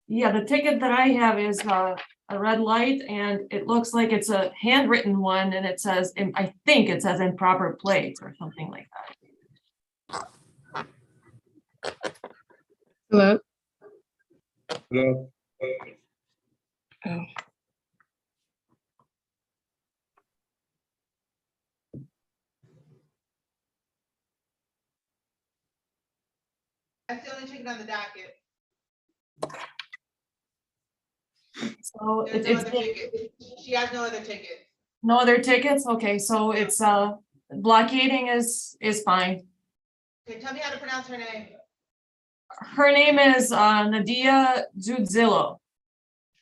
Yeah, the ticket that I have is a red light, and it looks like it's a handwritten one, and it says, I think it says improper plate or something like that. Hello? Hello? Oh. That's the only ticket on the docket. So There's no it's other ticket. She has no other ticket. no other tickets? Okay, so it's blockading is fine. Okay, tell me how to pronounce her name. Her name is Nadia Zudzillo.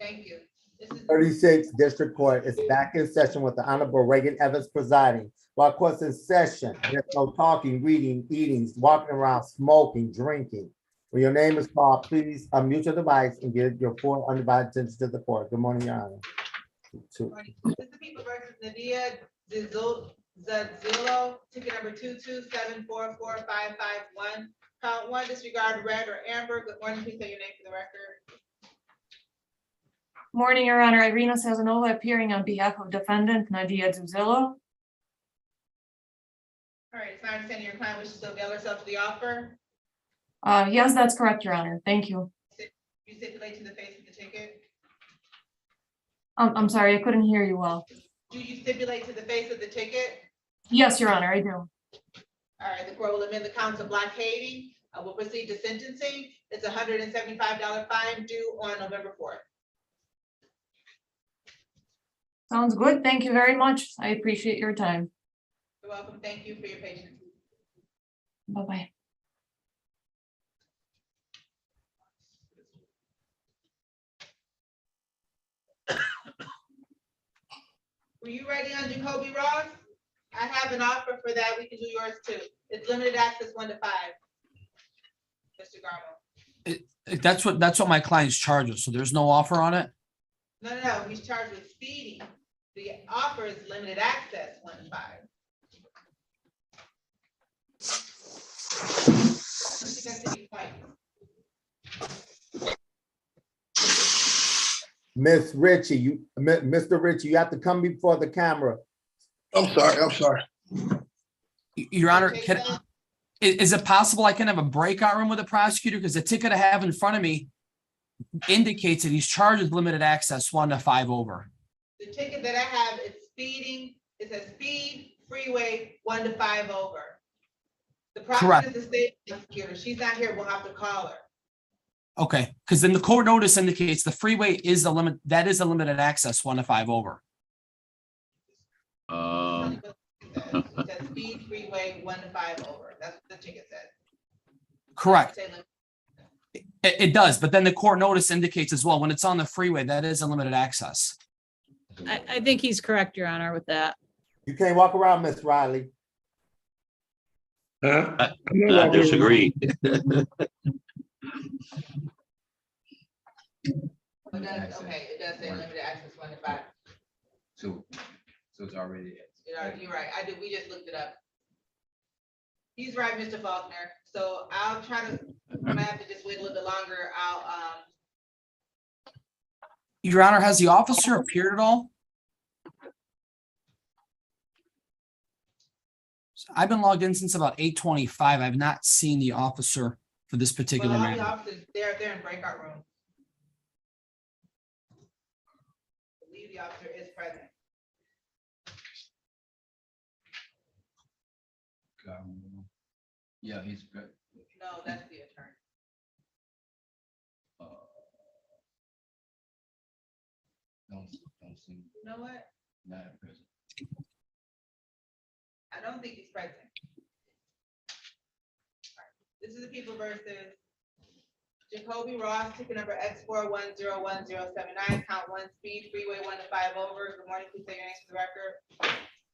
Thank you. This is 36 District Court is back in session with the Honorable Raeigen Evans presiding. While court's in session, there's no talking, reading, eating, walking around, smoking, drinking. When your name is called, please unmute your device and give your full undivided attention to the court. Good morning, Your Honor. Two. this is the people versus Nadia Zadzillo, ticket number 227445551. Count one, disregard red or amber. Good morning, please say your name for the record. Morning, Your Honor. Irina Sazanova appearing on behalf of defendant Nadia Zudzillo. All right, it's my understanding your client wishes to avail herself to the offer. Yes, that's correct, Your Honor. Thank you. You stipulate to the face of the ticket. I'm sorry, I couldn't hear you well. Do you stipulate to the face of the ticket? Yes, Your Honor, I do. All right, the court will amend the count to blockading. We'll proceed to sentencing. It's a $175 fine due on November 4th. Sounds good. Thank you very much. I appreciate your time. You're welcome. Thank you for your patience. Bye-bye. Were you ready on Jacoby Ross? I have an offer for that. We can do yours too. It's limited access 1 to 5. Mr. Garmo. That's what my client's charges. So there's no offer on it. No, he's charged with speeding. The offer is limited access 1 to 5. I think that's any point. Miss Ritchie, Mr. Ritchie, you have to come before the camera. I'm sorry. Your Honor, Okay, is it possible I can have a breakout room with the prosecutor? Because the ticket I have in front of me indicates that he's charged with limited access 1 to 5 over. The ticket that I have is speeding. It says speed freeway 1 to 5 over. The prosecutor is the state prosecutor. She's not here. We'll have to call her. Okay, because then the court notice indicates the freeway is the limit. That is a limited access 1 to 5 over. It says speed freeway 1 to 5 over. That's what the ticket says. Correct. Say limit. It does, but then the court notice indicates as well when it's on the freeway that is a limited access. I think he's correct, Your Honor, with that. You can't walk around, Miss Riley. Huh? I disagree. Okay, it does say limited access 1 to 5. So it's already. You're right. We just looked it up. He's right, Mr. Faulkner. So I'll try to, I'm gonna have to just wait a little bit longer. Your Honor, has the officer appeared at all? I've been logged in since about 8:25. I've not seen the officer for this particular Well, all the matter. officers, they're in breakout room. I believe the officer is present. Yeah, he's good. No, that's the attorney. Don't seem You know what? not present. I don't think he's present. This is the people versus Jacoby Ross, ticket number X4101079, count 1, speed freeway 1 to 5 over. Good morning, please say your name for the record.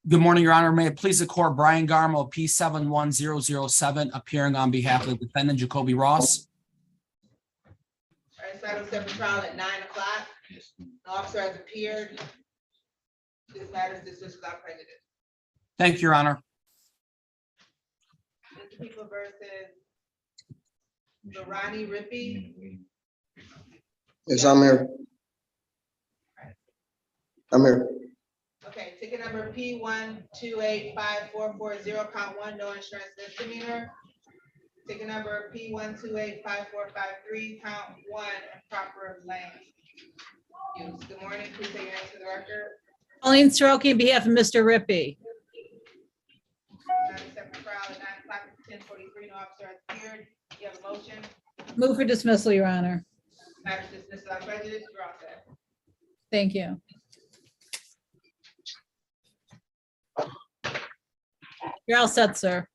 Good morning, Your Honor. May it please the court, Brian Garmo, P71007, appearing on behalf of the defendant Jacoby Ross. All right, so I will set for trial at 9 o'clock. Yes. The officer has appeared. This matter is dismissed without prejudice. Thank you, Your Honor. This is the people versus Ronnie Rippey. Yes, I'm here. I'm here. Okay, ticket number P1285440, count one, no insurance misdemeanor. Ticket number P1285453, count one, improper land use. Good morning, please say your name to the record. Pauline Soroki on behalf of Mr. Rippey. Separate trial at 9 o'clock, 10:43, no officer has appeared. You have a motion, Move for dismissal, Your Honor. matter is dismissed without prejudice, you're all set. Thank you. You're all set, sir.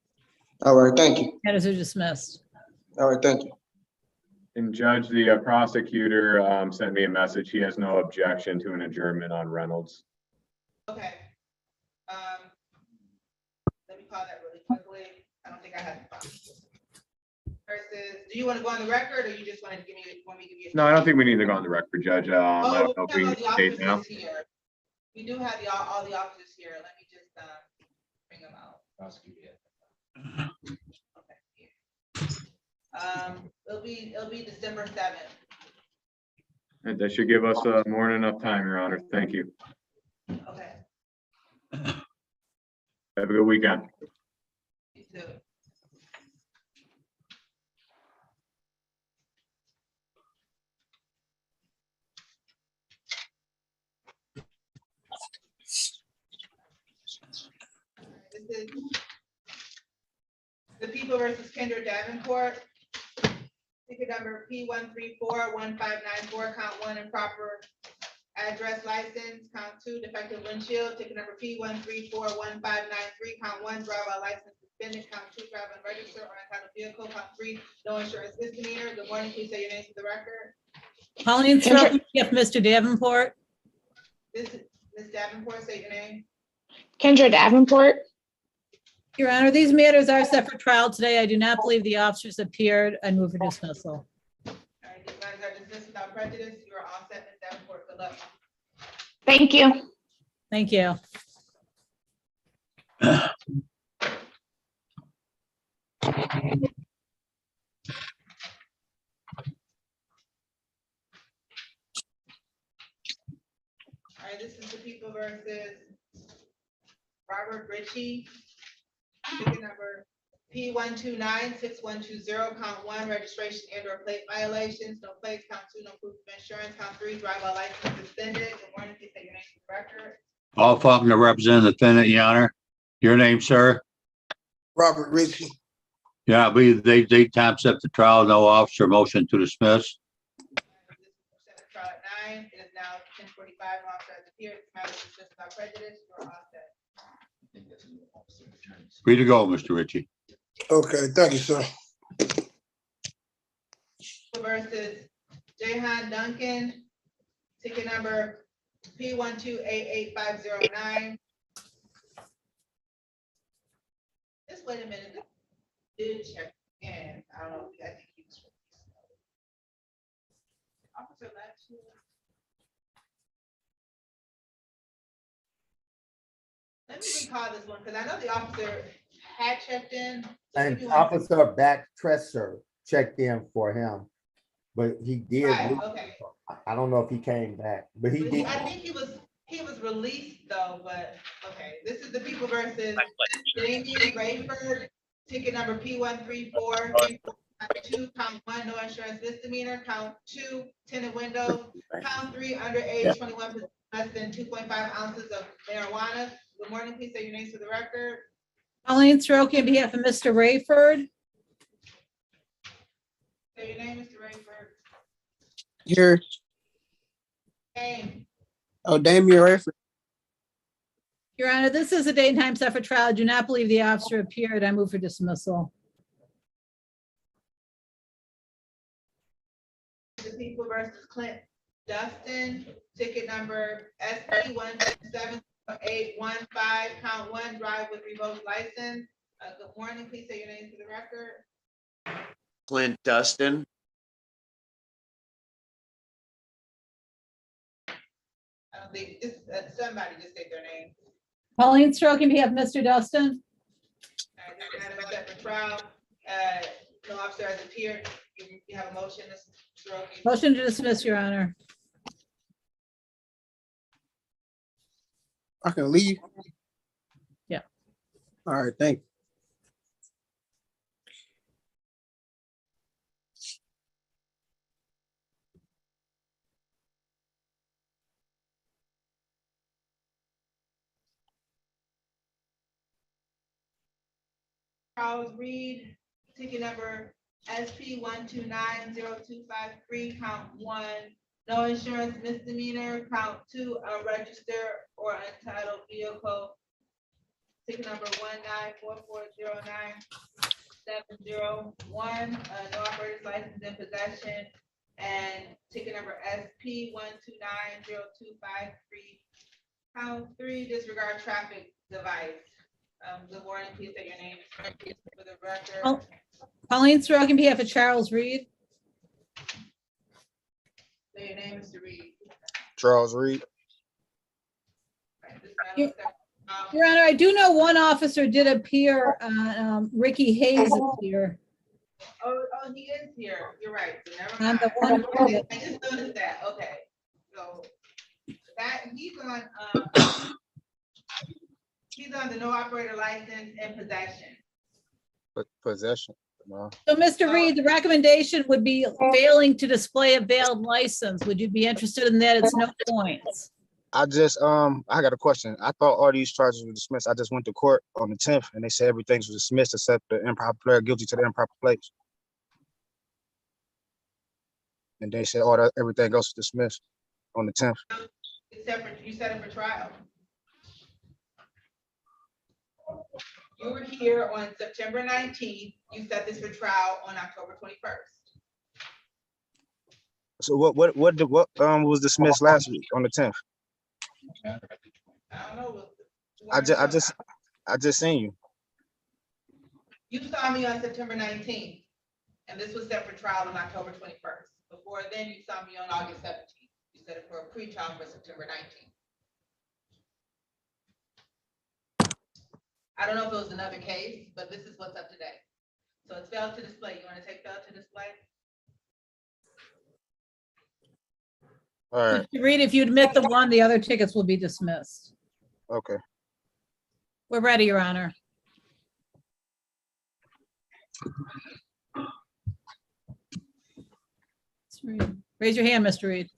All right, thank you. Matters are dismissed. All right, thank you. And Judge, the prosecutor sent me a message. He has no objection to an adjournment on Reynolds. Okay. Let me call that really quickly. I don't think I have the file. Versus, do you want to go on the record or you just wanted to give me, want me to give you? No, I don't think we need to go on the record, Judge. I Oh, don't know if we we have can all state the now. officers here. We do have all the officers here. Let me just, bring them out. Prosecutor. Okay. It'll be December 7th. That should give us more than enough time, Your Honor. Thank you. Okay. Have a good weekend. You too. This is the People versus Kendra Davenport. Ticket number P1341594, count one, improper address license, count two, defective windshield. Ticket number P1341593, count one, driver license suspended, count two, driving register or entitled vehicle, count three, no insurance misdemeanor. Good morning, please say your names for the record. Pauline Soroki on behalf of Mr. Davenport. This is Ms. Davenport, say your name. Kendra Davenport. Your Honor, these matters are set for trial today. I do not believe the officers appeared. I move for dismissal. All right, these matters are dismissed without prejudice. You are all set, Ms. Davenport. Good luck. Thank you. Thank you. All right, this is the People versus Robert Ritchie. Ticket number P1296120, count one, registration and or plate violations, no plates, count two, no proof of insurance, count three, driver license suspended. Good morning, please say your name for the record. Paul Faulkner, representing the defendant, Your Honor. Your name, sir? Robert Ritchie. Yeah, I believe they time set the trial, no officer, motion to dismiss. Set the trial at 9. It is now 10:45. No officer has appeared. This matter is dismissed without prejudice. You are all set. I think that's an officer attorney. Free to go, Mr. Ritchie. Okay, thank you, sir. Versus Jahan Duncan, ticket number P1288509. Just wait a minute. Did check in. I don't know. I think he was. Officer Latch. Let me recall this one because I know the officer had checked in. So And if you want- Officer Back Tresser checked in for him, but he did. Right, leave. okay. I don't know if he came back, but he did. I think he was released though, but, okay, this is the People versus Jamie Rayford, ticket number P13432, count one, no insurance misdemeanor, count two, tinted window, count three, underage 21, less than 2.5 ounces of marijuana. Good morning, please say your names for the record. Pauline Soroki on behalf of Mr. Rayford. Say your name, Mr. Rayford. Here, Name. Damien Rayford. Your Honor, this is a date and time set for trial. I do not believe the officer appeared. I move for dismissal. The People versus Clint Dustin, ticket number SP17815, count one, drive with revoked license. Good morning, please say your name for the record. Clint Dustin. I don't think, just, somebody just state their name. Pauline Soroki on behalf of Mr. Dustin. This matter is set for trial. No officer has appeared. You have a motion, Ms. Sirota. Motion to dismiss, Your Honor. I can leave. Yeah. All right, thank you. Charles Reed, ticket number SP 1290253, count 1, no insurance misdemeanor, count 2, unregistered or untitled vehicle. Ticket number 194409701, no operator's license in possession, and ticket number SP 1290253, count 3, disregard traffic device. Good morning, please state your name for the record. Oh. Pauline Sirota, on behalf of Charles Reed. Say your name, Mr. Reed. Charles Reed. Right, this matter was set- Your Honor, I do know one officer did appear, Ricky Hayes is here. Oh, he is here. You're right. So never On mind. the one I just noticed that. Okay. So that he's on the no operator license and possession. Possession. No. So, Mr. Reed, the recommendation would be failing to display a valid license. Would you be interested in that? It's no points. I just, I got a question. I thought all these charges were dismissed. I just went to court on the 10th and they said everything was dismissed except the improper player guilty to the improper place. And they said all that, everything else was dismissed on the 10th. Except for, you set it for trial. You were here on September 19th. You set this for trial on October 21st. So what was dismissed last week on the 10th? I don't know. I just seen you. You saw me on September 19th, and this was set for trial on October 21st. Before then, you saw me on August 17th. You set it for a pre-trial for September 19th. I don't know if it was another case, but this is what's up today. So it's failed to display. You want to take failed to display? All right. Mr. Reed, if you admit the one, the other tickets will be dismissed. Okay. We're ready, Your Honor. Raise your hand, Mr. Reed.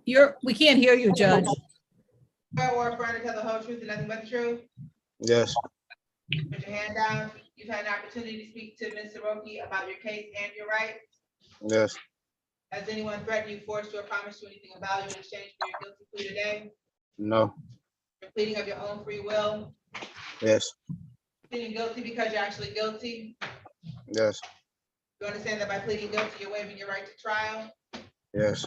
We can't hear you, Judge. Or affirm to tell the whole truth and nothing but the truth? Yes. Put your hand down. You've had an opportunity to speak to Ms. Sirota about your case and your rights. Yes. Has anyone threatened you, forced you, or promised you anything about you in exchange for your guilty plea today? No. You're pleading of your own free will? Yes. Pleading guilty because you're actually guilty? Yes. You understand that by pleading guilty, you're waiving your right to trial? Yes.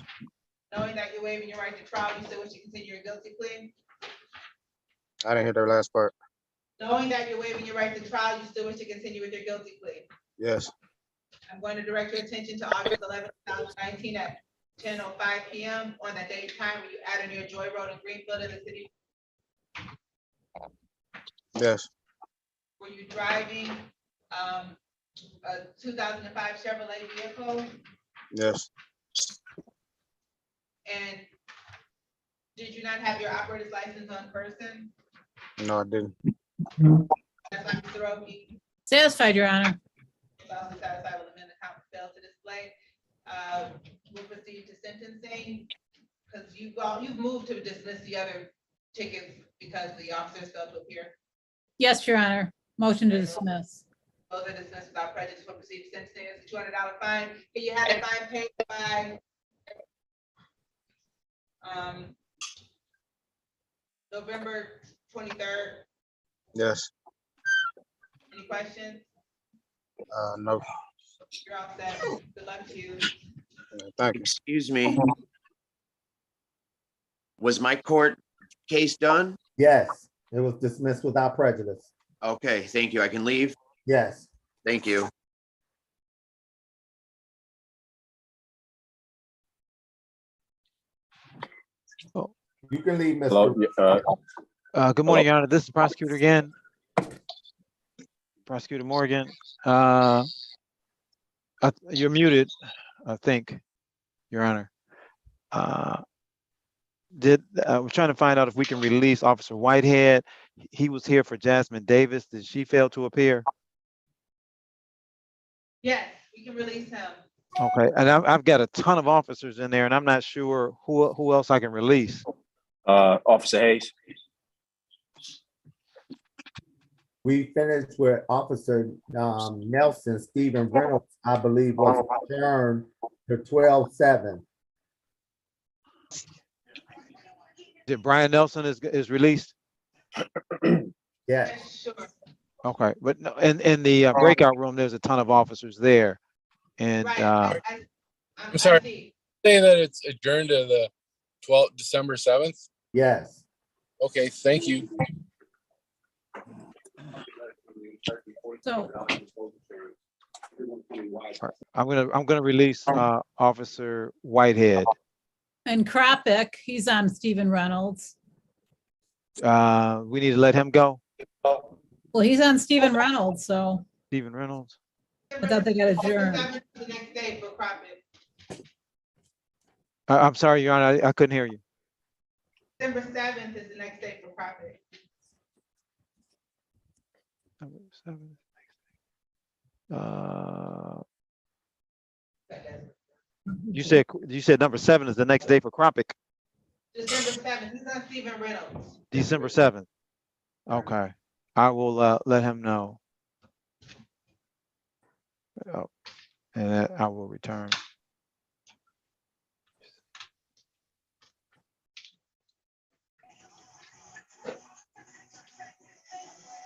Knowing that you're waiving your right to trial, you still wish to continue your guilty plea? I didn't hear that last part. Knowing that you're waiving your right to trial, you still wish to continue with your guilty plea? Yes. I'm going to direct your attention to August 11th, 2019 at 10:05 p.m. on that date and time when you added your Joy Road in Greenfield in the city. Yes. Were you driving a 2005 Chevrolet vehicle? Yes. And did you not have your operator's license on person? No, I didn't. That's not Mr. Roki. Satisfied, Your Honor. Also satisfied with the amendment count failed to display. We'll proceed to sentencing because you've moved to dismiss the other tickets because the officers failed to appear. Yes, Your Honor. Motion to dismiss. Those are dismissed without prejudice. We'll proceed to sentencing. It's a $200 fine. Can you have the fine paid by November 23rd? Yes. Any questions? No. You're all set. Good luck to you. Thank you. Excuse me. Was my court case done? Yes, it was dismissed without prejudice. Okay, thank you. I can leave. Yes. Thank you. You can leave, Hello, Mr. Good morning, Your Honor. This is prosecutor again. Prosecutor Morgan. You're muted. I think, Your Honor. We're trying to find out if we can release Officer Whitehead. He was here for Jasmine Davis. Did she fail to appear? Yes, we can release him. Okay, and I've got a ton of officers in there, and I'm not sure who else I can release. Officer Hayes. We finished with Officer Nelson. Stephen Reynolds, I believe, was adjourned to 12/7. Did Brian Nelson is released? Yes. Sure. Okay, but no, in the breakout room, there's a ton of officers there, and Right. I'm sorry. Say that it's adjourned to the 12th, December 7th. Yes. Okay, thank you. So I'm gonna release Officer Whitehead. and Kropik, he's on Stephen Reynolds. We need to let him go. Well, he's on Stephen Reynolds, so Stephen Reynolds. I thought they got adjourned. The next day for profit. I'm sorry, Your Honor, I couldn't hear you. December 7th is the next day for profit. You said number 7 is the next day for Kropik. December 7th, he's on Stephen Reynolds. December 7th. Okay, I will let him know. Oh, and I will return.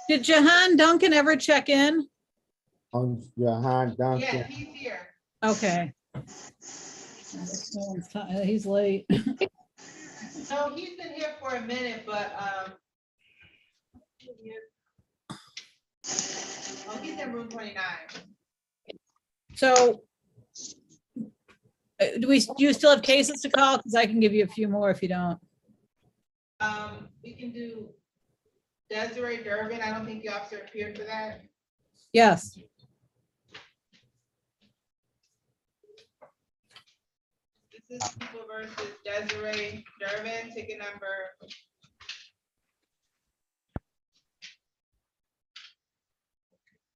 Did Jahan Duncan ever check in? On Jahan Duncan. Yeah, he's here. Okay. He's late. No, he's been here for a minute, but he's in room 29. So do you still have cases to call? Because I can give you a few more if you don't. We can do Desiree Durbin. I don't think the officer appeared for that. Yes. This is people versus Desiree Durbin, ticket number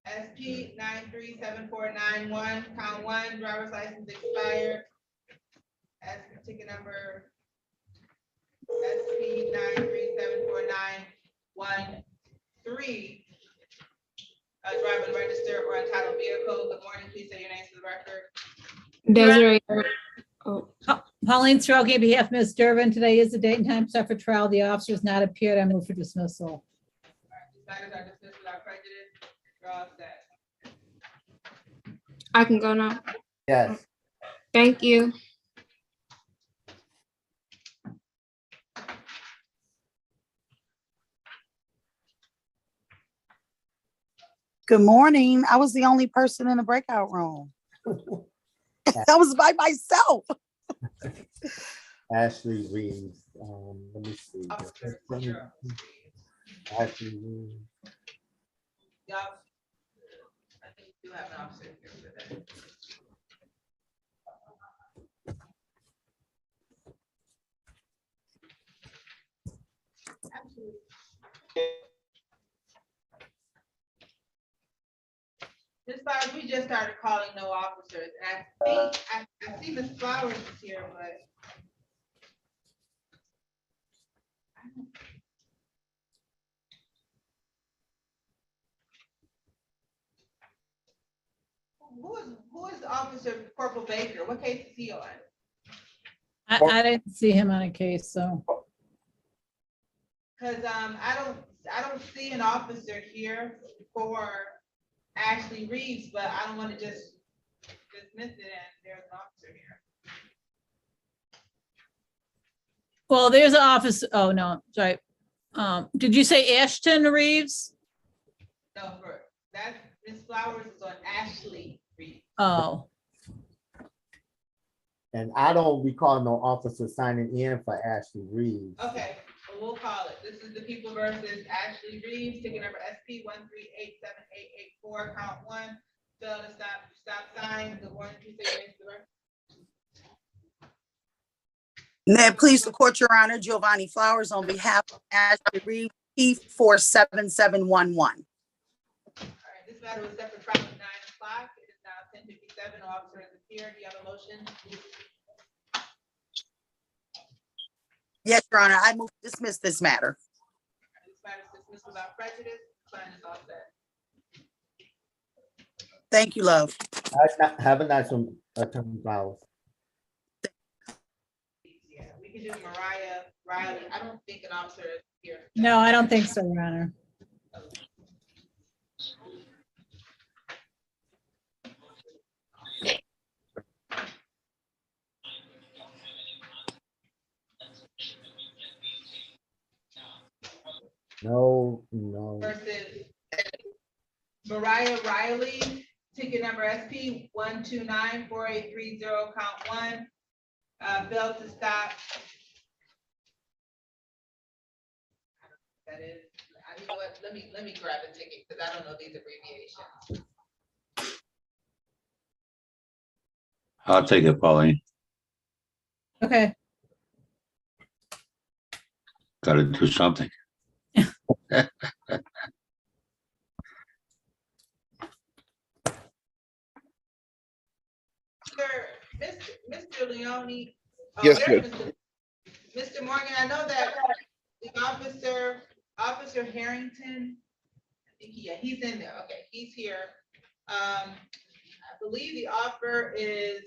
SP 937491, count 1, driver's license expired. As ticket number SP 93749113. Driving registered or entitled vehicle. Good morning, please say your name to the record. Desiree. Pauline Stroke, on behalf of Ms. Durbin, today is the date and time set for trial. The officer has not appeared. I move for dismissal. All right, these matters are dismissed without prejudice. You're all set. I can go now. Yes. Thank you. Good morning. I was the only person in the breakout room. I was by myself. Ashley Reeves. Let me see. Ashley Reeves. Yup. I think you do have an officer here for that. Absolutely. Ms. Flowers, we just started calling no officers, and I think I see Ms. Flowers is here, but who is Officer Corporal Baker? What case is he on? I didn't see him on a case, so. Cause I don't see an officer here for Ashley Reeves, but I don't want to just dismiss it and there's an officer here. Well, there's an office. Oh, no, sorry. Did you say Ashton Reeves? No, for that, Ms. Flowers is on Ashley Reeves. Oh, And I don't recall no officer signing in for Ashley Reeves. Okay, well, we'll call it. This is the people versus Ashley Reeves, ticket number SP 1387884, count 1. Fail to stop sign. Good morning, please say your name to the record. May it please the court, Your Honor, Giovanni Flowers on behalf of Ashley Reed, P47711. All right, this matter was set for trial at 9 o'clock. It is now 10:57. No officer has appeared. Do you have a motion? Yes, Your Honor, I move to dismiss this matter. This matter is dismissed without prejudice. Client is all set. Thank you, love. Have a nice one, Attorney Flowers. Yeah, we can do Mariah Riley. I don't think an officer is here. No, I don't think so, Your Honor. No. Versus Mariah Riley, ticket number SP 1294830, count 1. Failed to stop. That is, you know what? Let me grab a ticket because I don't know these abbreviations. I'll take it, Pauline. Okay. Got to do something. Mr. Leone. Yes, there's Judge. Mr. Morgan, I know that the Officer Harrington, I think he's in there. Okay, he's here. I believe the offer is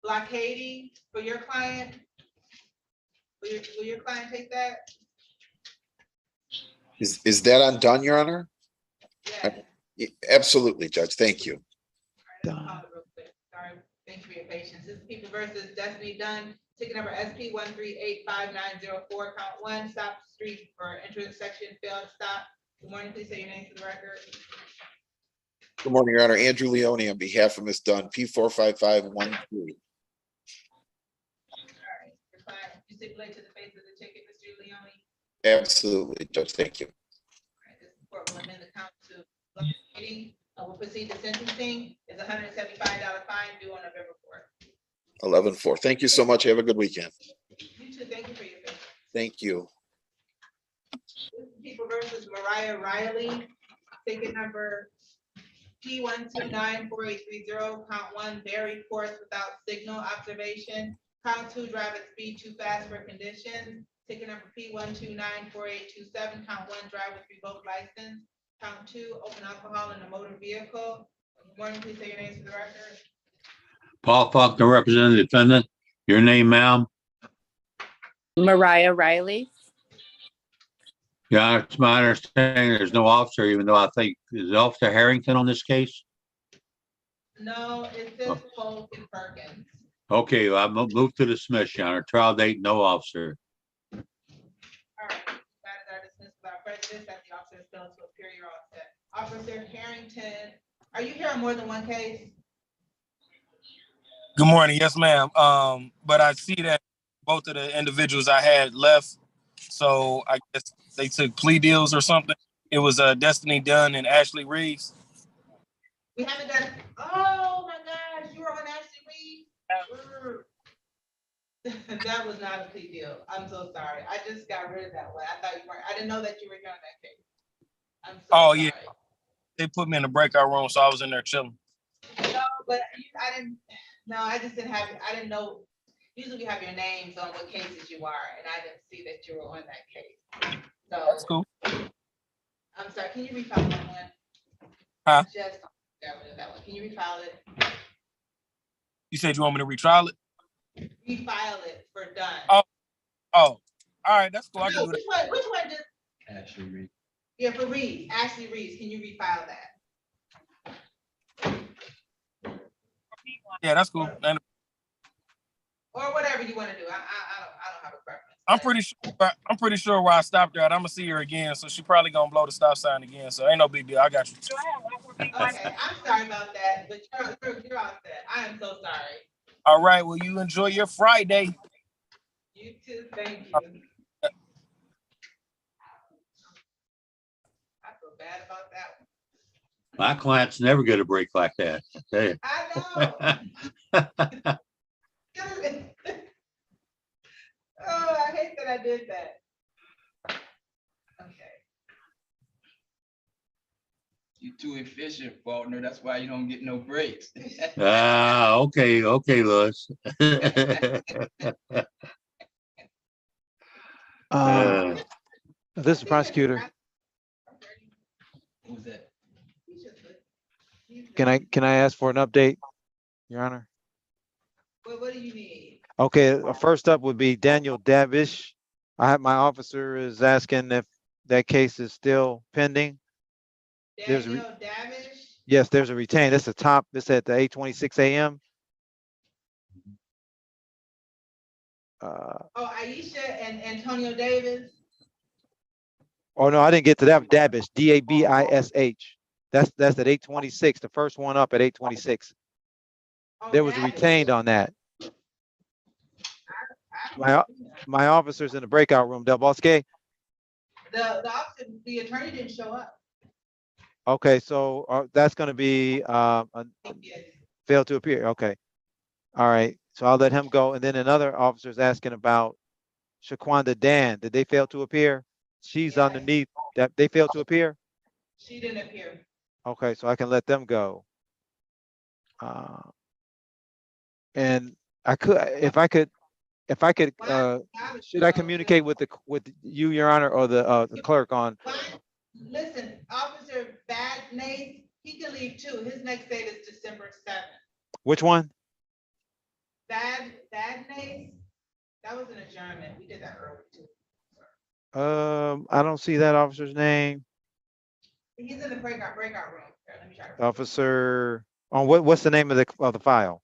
blockading for your client. Will your client take that? Is that undone, Your Honor? Yes. Absolutely, Judge. Thank you. All right, let's pause it real quick. Sorry, thank you for your patience. This is People versus Destiny Dunn, ticket number SP 1385904, count 1, stop street for intersection, failed to stop. Good morning, please say your name for the record. Good morning, Your Honor. Andrew Leone on behalf of Ms. Dunn, P45513. All right, your client, you stipulate to the face of the ticket, Mr. Leone. Absolutely, Judge. Thank you. All right, this court will amend the count to blockading. We'll proceed to sentencing. It's $175 fine due on November 4th. 11-4. Thank you so much. Have a good weekend. You too. Thank you for your patience. Thank you. People versus Mariah Riley, ticket number P1294830, count 1, very course without signal observation. Count 2, drive at speed too fast for conditions. Ticket number P1294827, count 1, drive with revoked license. Count 2, open alcohol in a motor vehicle. Good morning, please say your names for the record. Paul Faulkner, representing the defendant. Your name, ma'am? Mariah Riley. Yeah, it's my understanding there's no officer, even though I think, is Officer Harrington on this case? No, it says Polk and Perkins. Okay, I move to dismiss, Your Honor. Trial date, no officer. All right, matters are dismissed without prejudice that the officer is failed to appear. You're all set. Officer Harrington, are you here on more than one case? Good morning. Yes, ma'am. But I see that both of the individuals I had left. So I guess they took plea deals or something. It was Destiny Dunn and Ashley Reeves. We haven't done, oh my gosh, you were on Ashley Reed? That was not a plea deal. I'm so sorry. I just got rid of that one. I thought you weren't, I didn't know that you were here on that case. I'm so sorry. Yeah. They put me in the breakout room, so I was in there chilling. No, but I didn't, no, I just didn't have, I didn't know. Usually we have your names on what cases you are, and I didn't see that you were on that case. So that's cool. I'm sorry, can you refile that one? Huh? Just got rid of that one. Can you refile it? You said you want me to retrial it? Refile it for done. Oh, all right, that's cool. I can do that. Which one did? Ashley Reed. Yeah, for Reed, Ashley Reeves, can you refile that? Yeah, that's cool. Or whatever you want to do. I don't have a preference. I'm pretty sure where I stopped her at. I'm gonna see her again, so she probably gonna blow the stop sign again. So ain't no big deal. I got you. Okay, I'm sorry about that, but you're all set. I am so sorry. All right, well, you enjoy your Friday. You too. Thank you. I feel bad about that one. My clients never get a break like that. I tell you. I know. that I did that. Okay. You're too efficient, Faulkner. That's why you don't get no breaks. Okay, Lewis. This is prosecutor. Who's that? Can I ask for an update, Your Honor? What do you need? Okay, first up would be Daniel Davish. My officer is asking if that case is still pending. Daniel Davish? Yes, there's a retain. That's the top. It's at the 8:26 a.m. Oh, Aisha and Antonio Davis? Oh, no, I didn't get to that. Dabish, Dabish. That's at 8:26, the first one up at 8:26. There was a retained on that. My officer's in the breakout room, Del Bosque. The officer, the attorney didn't show up. Okay, so that's gonna be failed to appear. Okay. All right, so I'll let him go. And then another officer's asking about Shaquanda Dan. Did they fail to appear? She's underneath that. They failed to appear? She didn't appear. Okay, so I can let them go. And if I could, should I communicate with you, Your Honor, or the clerk on? Listen, Officer Badnace, he can leave too. His next date is December 7th. Which one? Badnace, that was an adjournment. We did that early too. I don't see that officer's name. He's in the breakout room. Here, let me try to. Officer, what's the name of the file?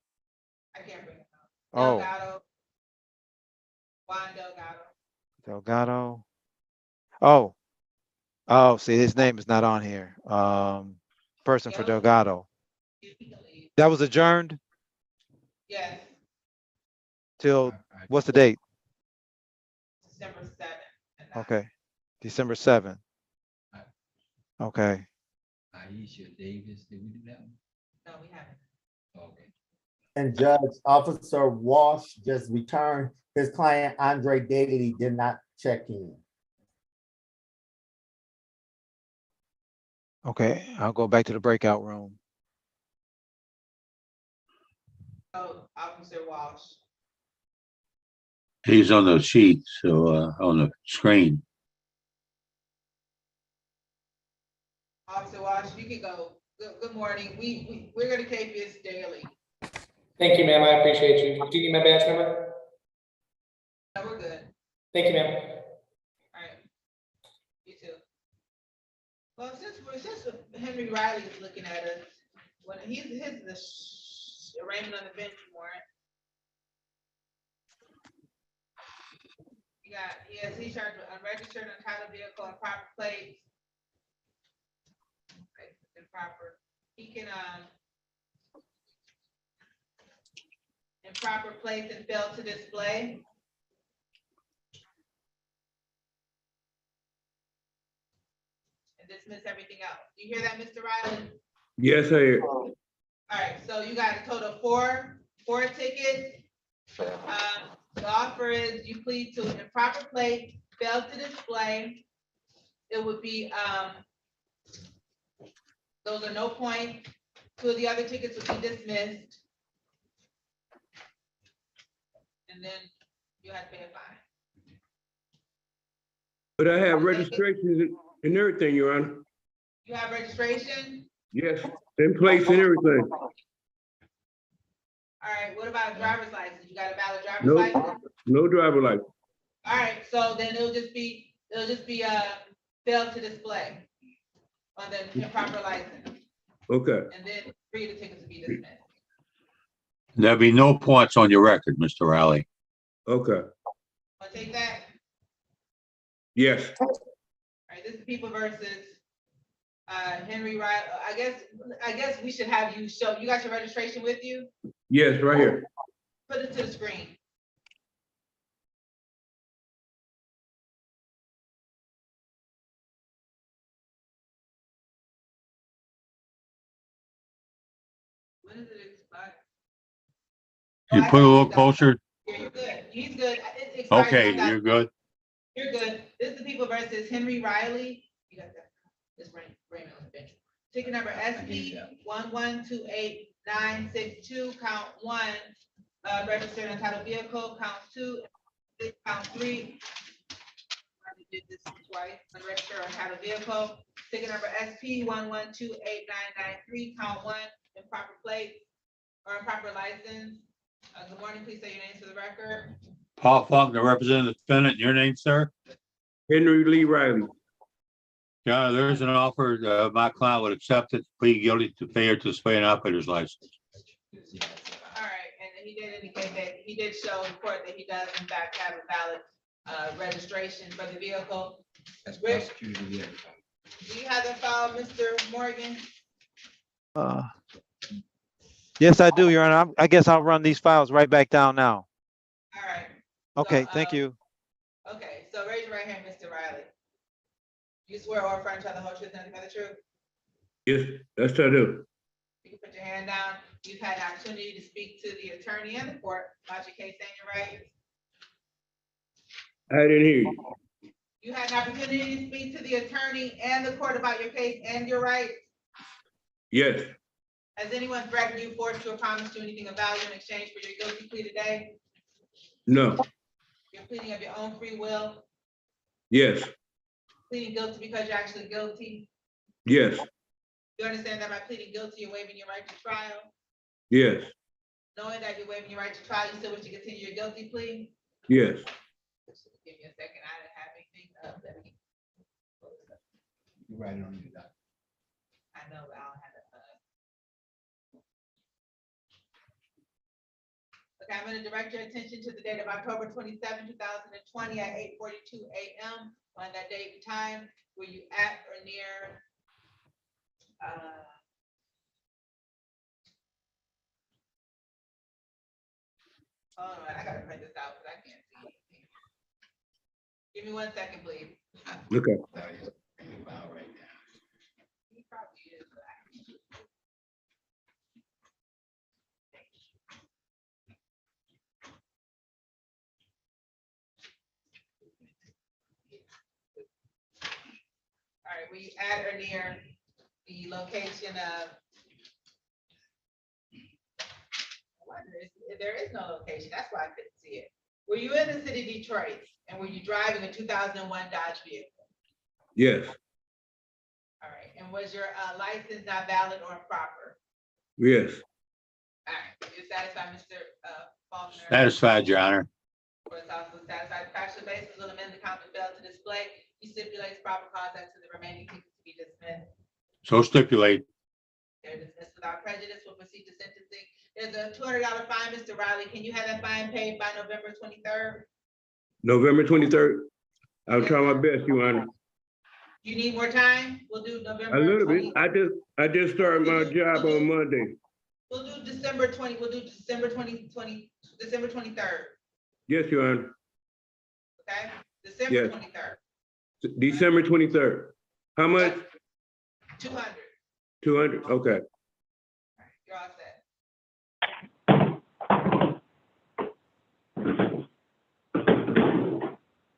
I can't bring it up. Oh. Delgado. Juan Delgado. Delgado. Oh, see, his name is not on here. Person for Delgado. That was adjourned Yes, till, what's the date? December 7th. Okay, December 7th. Okay. Aisha Davis, did we do that one? No, we haven't. Okay. And Judge, Officer Walsh just returned. His client Andre Daly did not check in. Okay, I'll go back to the breakout room. Oh, Officer Walsh. He's on the sheet, so on the screen. Officer Walsh, you can go. Good morning. We're gonna keep this daily. Thank you, ma'am. I appreciate you. Do you need my badge number? No, we're good. Thank you, ma'am. All right. You too. Well, since Henry Riley is looking at us, when his arraignment on the bench warrant. He's charged with unregistered untitled vehicle and proper plates. Improper. He can improper plates and fail to display. And dismiss everything else. You hear that, Mr. Riley? Yes, I hear. All right, so you got a total of four tickets. The offer is you plead to improper plate, fail to display. It would be, those are no point. 2 of the other tickets would be dismissed. And then you have to pay a fine. But I have registrations and everything, Your Honor. You have registration? Yes, in place and everything. All right, what about a driver's license? You got a valid driver's No, license? no driver license. All right, so then it'll just be fail to display on the improper license. Okay. And then 3 of the tickets will be dismissed. There'll be no points on your record, Mr. Riley. Okay. Wanna take that? Yes. All right, this is people versus Henry Riley. I guess we should have you show, you got your registration with you? Yes, right here. Put it to the screen. When does it expire? You put a little closer. Yeah, you're good. He's good. It expires Okay, 2000. you're good. You're good. This is the people versus Henry Riley. You got that? This Raymond on the bench. Ticket number SP 1128962, count 1, registered and titled vehicle, count 2, count 3. I did this twice, unregistered or titled vehicle. Ticket number SP 1128993, count 1, improper plate or improper license. Good morning, please say your names for the record. Paul Faulkner, representing the defendant. Your name, sir? Henry Lee Riley. Yeah, there's an offer. My client would accept it, plead guilty to failure to display an operator's license. All right, and he did indicate that he did show in court that he does in fact have a valid registration for the vehicle. Rick, do you have that file, Mr. Morgan? Yes, I do, Your Honor. I guess I'll run these files right back down now. All right. Okay, So, thank you. Okay, so raise your right hand, Mr. Riley. You swear or affirm to tell the whole truth, nothing but the truth? Yes, that's what I do. You can put your hand down. You've had an opportunity to speak to the attorney and the court about your case and your rights. I didn't hear you. You had an opportunity to speak to the attorney and the court about your case and your rights. Yes, Has anyone threatened you, forced you, or promised you anything of value in exchange for your guilty plea today? no, You're pleading of your own free will, yes, pleading guilty because you're actually guilty. yes, You understand that by pleading guilty, you're waiving your right to trial. yes, Knowing that you're waiving your right to trial, you still wish to continue your guilty plea? yes. Give me a second, I didn't have anything up. Let me. You write it on your doc. I know, but I don't have it. Okay, I'm gonna direct your attention to the date of October 27, 2020 at 8:42 a.m. On that date and time, were you at or near hold on, I gotta print this out because I can't see anything. Give me 1 second, please. Okay. He probably is, but I can't. All right, were you at or near the location of? I wonder if there is no location, that's why I couldn't see it. Were you in the city of Detroit and were you driving a 2001 Dodge vehicle? Yes, All right, and was your license not valid or improper? yes, All right, you're satisfied, Mr. Faulkner? Satisfied, Your Honor. Was also satisfied, factual basis will amend the count failed to display. He stipulates proper cause as to the remaining tickets to be dismissed. So stipulate. They're dismissed without prejudice. We'll proceed to sentencing. There's a $200 fine, Mr. Riley. Can you have that fine paid by November 23rd? November 23rd. I'll try my best, Your Honor. You need more time? We'll do November. A little bit. 20 I just started my job on Monday. We'll do December 20, we'll do December 2020, December 23rd, Yes, Your Honor. okay? December Yes. 23rd, December 23rd. How much? 200. 200, okay. You're all set.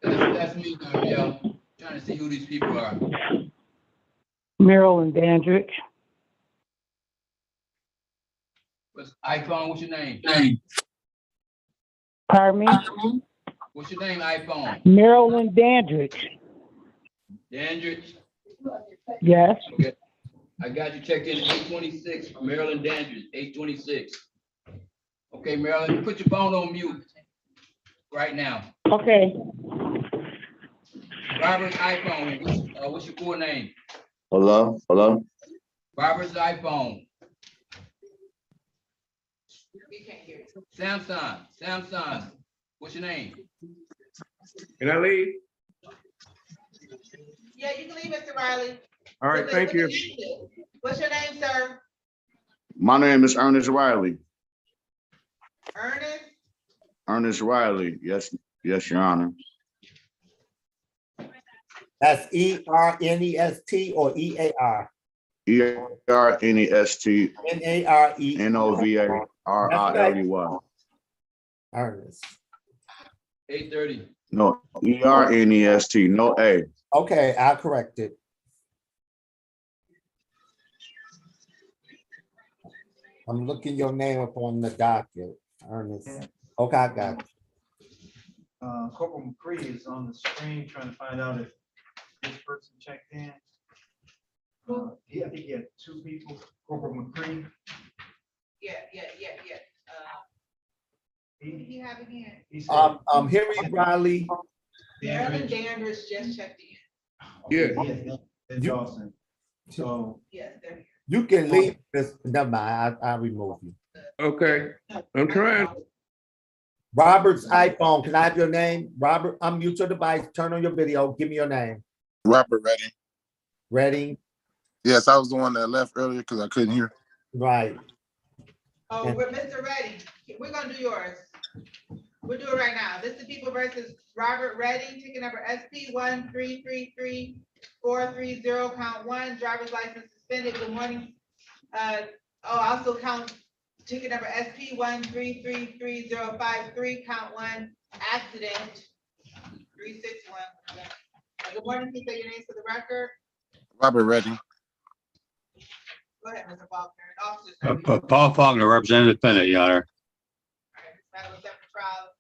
That's me, yo. Trying to see who these people are. Marilyn Dandridge. What's iPhone? What's your name? Pardon me? What's your name, iPhone? Marilyn Dandridge. Dandridge? Yes. Okay. I got you checked in at 826, Maryland Dandridge, 826. Okay, Maryland, put your phone on mute right now. Okay. Robert's iPhone, what's your full name? Hello? Robert's iPhone. We can't hear you. Samsung, what's your name? Can I leave? Yeah, you can leave, Mr. Riley. All right, thank you. What's your name, sir? My name is Ernest Riley. Ernest? Ernest Riley. Yes, Your Honor. That's ERNEST or EAR? ERNEST NARE. NOVARILEY. Ernest. 8:30. No, ERNEST, no A. Okay, I'll correct it. I'm looking your name up on the docket, Ernest. Okay, I got it. Corporal McCree is on the screen trying to find out if this person checked in. I think he had two people, Corporal McCree. Yeah. Who did he have again? Henry Riley. Marilyn Dandridge just checked in. Yeah. And Dawson. So. Yes, they're here. You can leave this, never mind, I'll remove you. Okay, I'm trying. Robert's iPhone, can I have your name? Robert, unmute your device, turn on your video, give me your name. Robert Redding. Ready? Yes, I was the one that left earlier because I couldn't hear. Right. Oh, we're Mr. Reddy. We're gonna do yours. We'll do it right now. This is People versus Robert Reddy, ticket number SP 1333430, count 1, driver's license suspended. Good morning. Also count ticket number SP 1333053, count 1, accident 361. Good morning. Please say your names for the record. Robert Redding. Go ahead, Mr. Faulkner. Officers. Paul Faulkner, representative defendant, Your Honor. Matter of separate trial,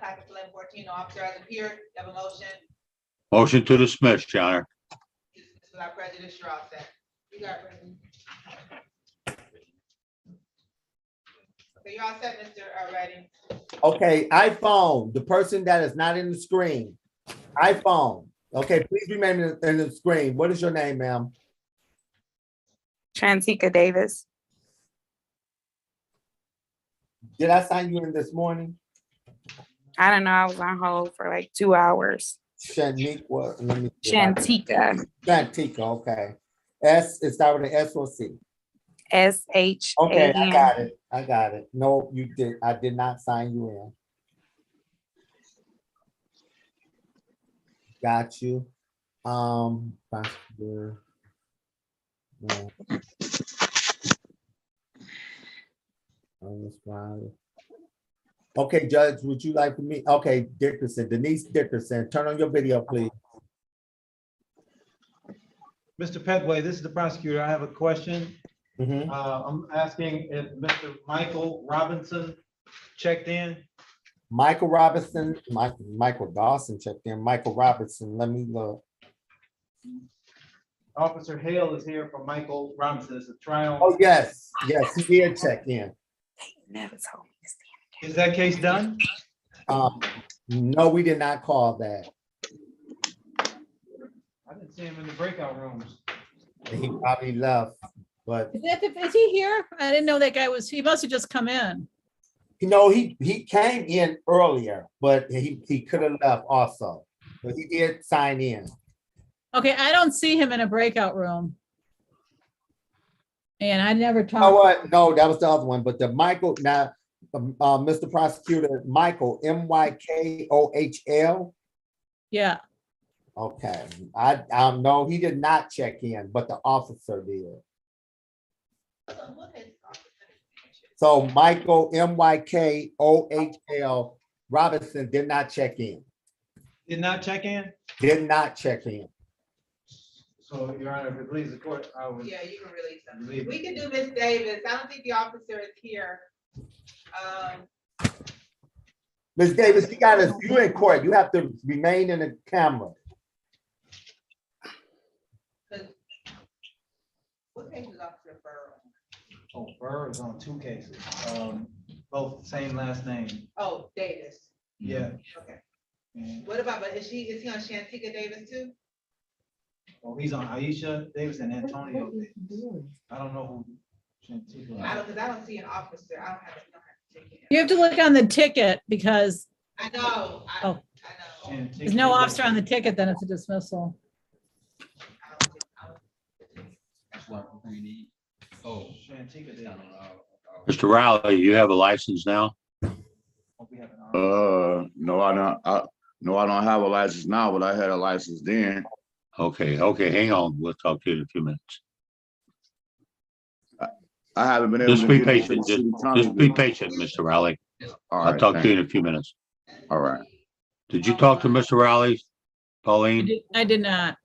9/5/11/14, no officer has appeared. You have a motion. Motion to dismiss, Your Honor. Dismiss without prejudice, you're all set. You got it, President. Okay, you're all set, Mr. Redding. Okay, iPhone, the person that is not in the screen. iPhone, okay, please remain in the screen. What is your name, ma'am? Shantika Davis. Did I sign you in this morning? I don't know. I was on hold for like 2 hours. Shaniqua, let me. Shantika. Shantika, okay. It started with an S or C? SHAN. Okay, I got it. No, you did, I did not sign you in. Got you. Prosecutor. No. Okay, Judge, would you like for me? Okay, Dickerson, Denise Dickerson, turn on your video, please. Mr. Petway, this is the prosecutor. I have a question. Mhm. I'm asking if Mr. Michael Robinson checked in. Michael Robinson, Michael Dawson checked in. Michael Robinson, let me look. Officer Hale is here for Michael Robinson. It's a trial. Oh, yes, he did check in. Never told me to stand. Is that case done? No, we did not call that. I didn't see him in the breakout rooms. He probably left, but Is he here? I didn't know that guy was, he must have just come in. you know, he came in earlier, but he could have left also. But he did sign in. Okay, I don't see him in a breakout room. And I never You know talked. what? No, that was the other one, but the Michael, now, Mr. Prosecutor, Michael, MYKOHL. Yeah, Okay, I no, he did not check in, but the officer did. So Michael, MYKOHL Robinson did not check in. Did not check in? Did not check in. So, Your Honor, if it pleases the court, I would. Yeah, you can release them. We can do Miss Davis. I don't think the officer is here. Ms. Davis, you in court, you have to remain in the camera. What case is Officer Burr on? Oh, Burr is on 2 cases, both same last name. Oh, Davis. Yeah. Okay. And, What about, but is he on Shantika Davis too? oh, he's on Aisha Davis and Antonio Davis. I don't know who Shantika is. I don't see an officer. I don't have to take it. you have to look on the ticket because I know. I know. there's no officer on the ticket, then it's a dismissal. That's what we need. Oh. Shantika Davis. Mr. Riley, you have a license now? No, I don't. No, I don't have a license now, but I had a license then. Okay, hang on. We'll talk to you in a few minutes. I haven't been able Just to be get into patient. the city Just be county. patient, Mr. Riley. All I'll right, talk to you thank in a few minutes. All right. Did you talk to Mr. Rowley, Pauline? I did not.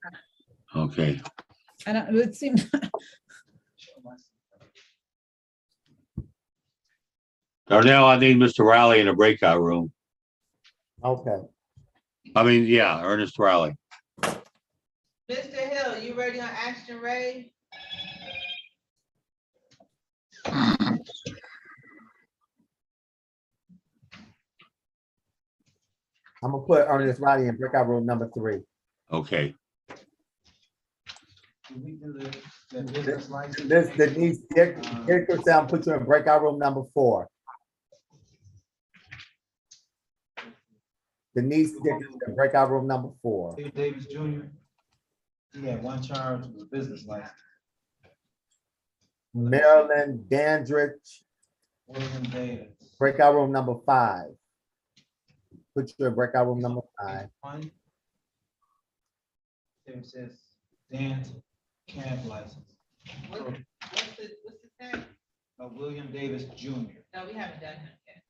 Okay. I don't, it seems, Darnell, I need Mr. Rowley in a breakout room. Okay. I mean, yeah, Ernest Rowley. Mr. Hill, you ready on action, Ray? I'm gonna put Ernest Riley in breakout room number 3. Okay. This Denise Dickerson, put you in breakout room number 4. Denise Dickerson, breakout room number 4. Davis Jr. He had one charge of a business license. Marilyn Dandridge, William Davis. breakout room number 5. Put you in breakout room number 5. One. There it says dance camp license. What's the name? William Davis Jr. No, we haven't done him yet.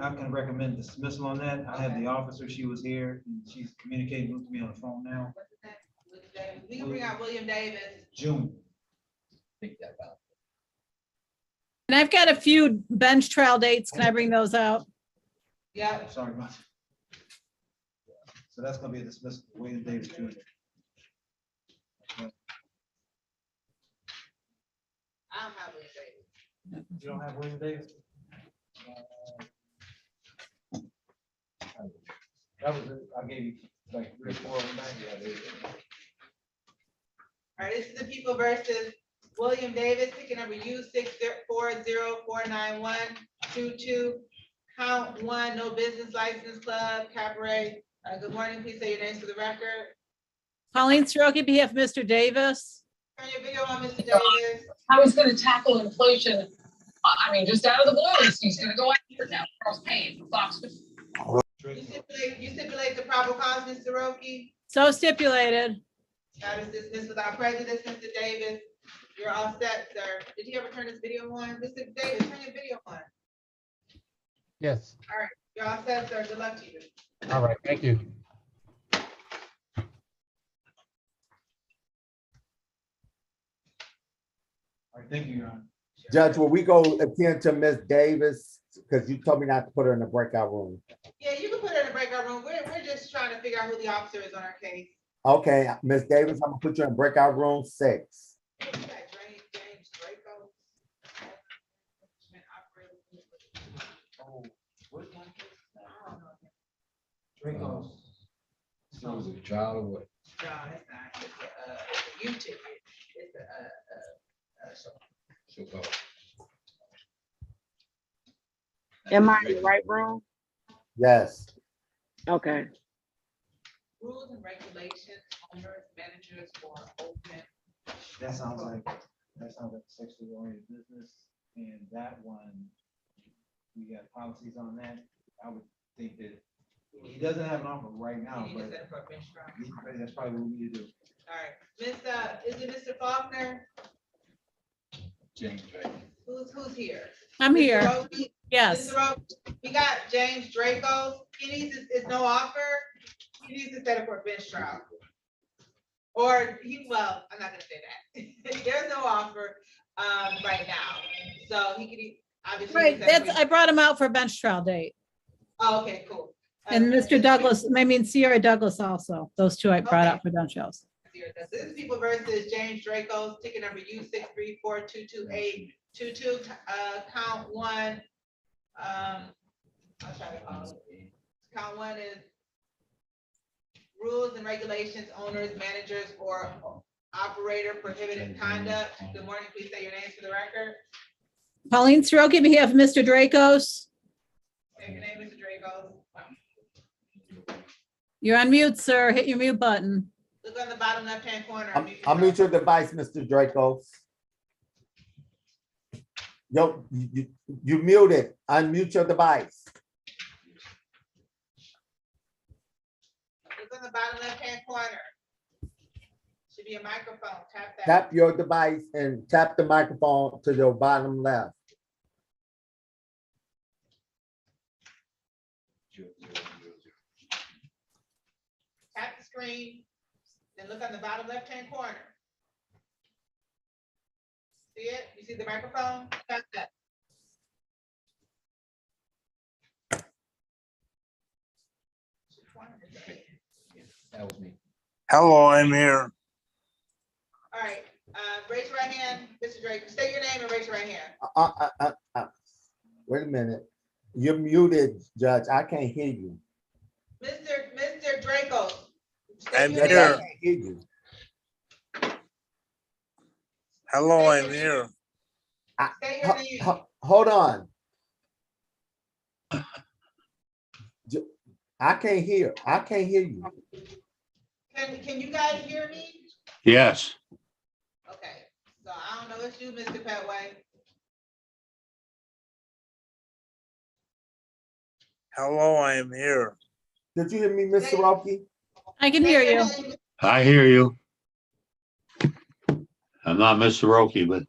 I can recommend dismissal on that. I have the officer, she was here, and she's communicating with me on the phone now. What's his name? William Davis. We can bring out William Davis. June. and I've got a few bench trial dates. Can I bring those out? Yeah. Sorry about that. So that's gonna be a dismissal, William Davis Jr. I don't have William Davis. You don't have William Davis? That was it. I gave you like 3 or 4 of them back. All right, this is the people versus William Davis, ticket number U64049122. Count 1, no business license club, Cabaret. Good morning, please say your names for the record. Pauline Soroki, behalf of Mr. Davis. Turn your video on, Mr. Davis. How he's gonna tackle inflation, I mean, just out of the blue, he's gonna go after it now, cross pain, Fox. You stipulate the probable cause, Mr. Roki. So stipulated. That is dismissed without prejudice, Mr. Davis. You're all set, sir. Did he ever turn his video on? Mr. Davis, turn your video on. Yes, All right, you're all set, sir. Good luck to you. all right, thank you. All right, thank you, Your Honor. Judge, will we go attend to Miss Davis? Because you told me not to put her in the breakout room. Yeah, you can put her in the breakout room. We're just trying to figure out who the officer is on our case. Okay, Miss Davis, I'm gonna put you in breakout room 6. James Draco. Oh, what kind of case? Draco's. So is it a trial or what? No, it's not. It's a U ticket. It's So-called. Am I in the right room? Yes. Okay. rules and regulations, owners, managers, or open. That sounds like sexually oriented business, and that one, we got policies on that. I would think that he doesn't have an offer right now, You but need to set for a bench trial. that's probably what we need to do. All right, is it Mr. Faulkner? James Draco. Who's here? I'm Mr. here. Roby? Yes. Mr. Roby, we got James Draco. He needs, is no offer. He needs to set up for a bench trial. Or well, I'm not gonna say that. There's no offer right now. So he could obviously. Right, I brought him out for a bench trial date. Oh, okay, cool. And Mr. Douglas, I mean Sierra Douglas also, those two I brought out for bench trials. This is people versus James Draco's ticket number U6342282, count one. I'll try to call it. Count one is rules and regulations, owners, managers, or operator prohibited conduct. Good morning, please say your names for the record. Pauline Soroki, behalf of Mr. Dracos. Say your name, Mr. Draco. You're on mute, sir. Hit your mute button. Look on the bottom left-hand corner. Unmute your device, Mr. Dracos. Yo, you muted. Unmute your device. Look on the bottom left-hand corner. Should be a microphone. Tap that. Tap your device and tap the microphone to your bottom left. screen, then look on the bottom left-hand corner. See it? You see the microphone? That's that. That was me. Hello, I'm here. All right, raise your right hand, Mr. Drake. State your name and raise your right hand. Wait a minute. You're muted, Judge. I can't hear you. Mr. Draco. I'm Judge, I here. can't hear you. Hello, I'm here. Say your name. Hold on. I can't hear. I can't hear you. Can you guys hear me? Yes. Okay, so I don't know, it's you, Mr. Petway. Hello, I am here. Did you hear me, Mr. Rocky? I can hear you. I hear you. I'm not Mr. Roki, but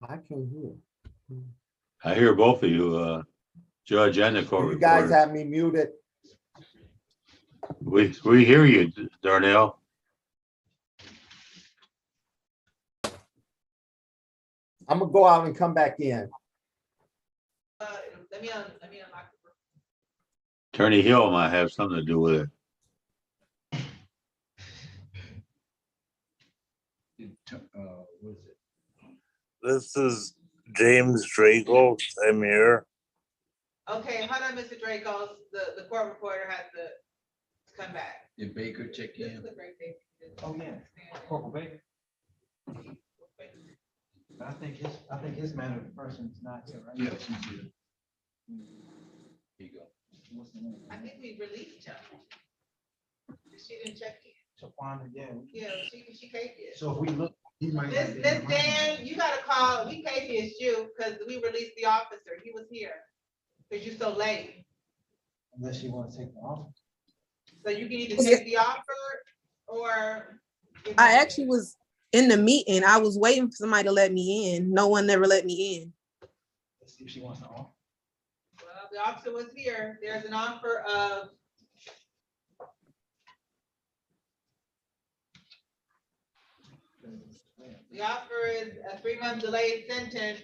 I can't hear. I hear both of you, Judge and the court You guys reporter. have me muted. We hear you, Darnell. I'm gonna go out and come back in. Let me unlock the room. Attorney Hill might have something to do with it. What is it? This is James Draco. I'm here. Okay, hold on, Mr. Draco. The court reporter has to come back. Did Baker check This in? is the break they- Oh, yeah. Corporal Baker. But I think his man of person's not here, right? Yeah, she's here. Here you go. What's the name? I think we released him. She didn't check in. Taquana, yeah. Yeah, she can't get. So if we look, he might. not Miss be Miss in the Dan, you gotta call, we Casey it's you, because we released the officer, he was here. Because you're so late, Unless you want to take the offer. so you can either take the offer or. I actually was in the meeting. I was waiting for somebody to let me in. No one ever let me in. Let's see if she wants to offer. Well, the officer was here, there's an offer of. The offer is a 3-month delayed sentence.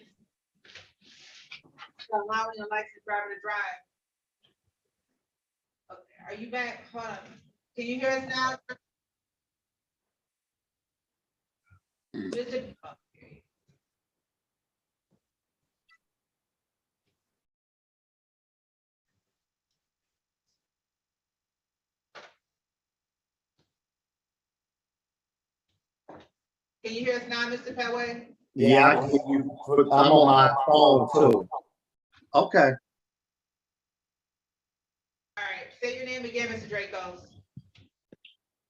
For allowing a licensed driver to drive. Okay, are you back? Hold on. Can you hear us now? Mr. Okay. Can you hear us now, Mr. Petway? Yeah, I can hear you. I'm on my phone too. Okay. All right, say your name again, Mr. Draco.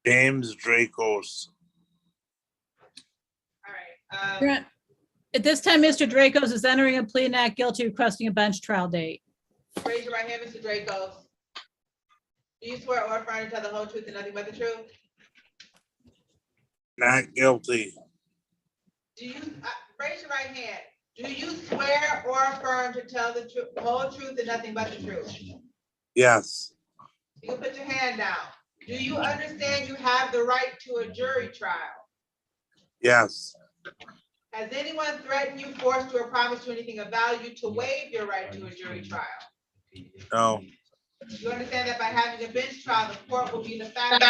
James Dracos. All right. You're at this time, Mr. Dracos is entering a plea not guilty, requesting a bench trial date. Raise your right hand, Mr. Draco. Do you swear or affirm to tell the whole truth and nothing but the truth? Not guilty. Do you, raise your right hand. Do you swear or affirm to tell the truth, the whole truth and nothing but the truth? Yes. You can put your hand down. Do you understand you have the right to a jury trial? Yes. Has anyone threatened you, forced you, or promised you anything of value to waive your right to a jury trial? No. You understand that by having a bench trial, the court will be the fact.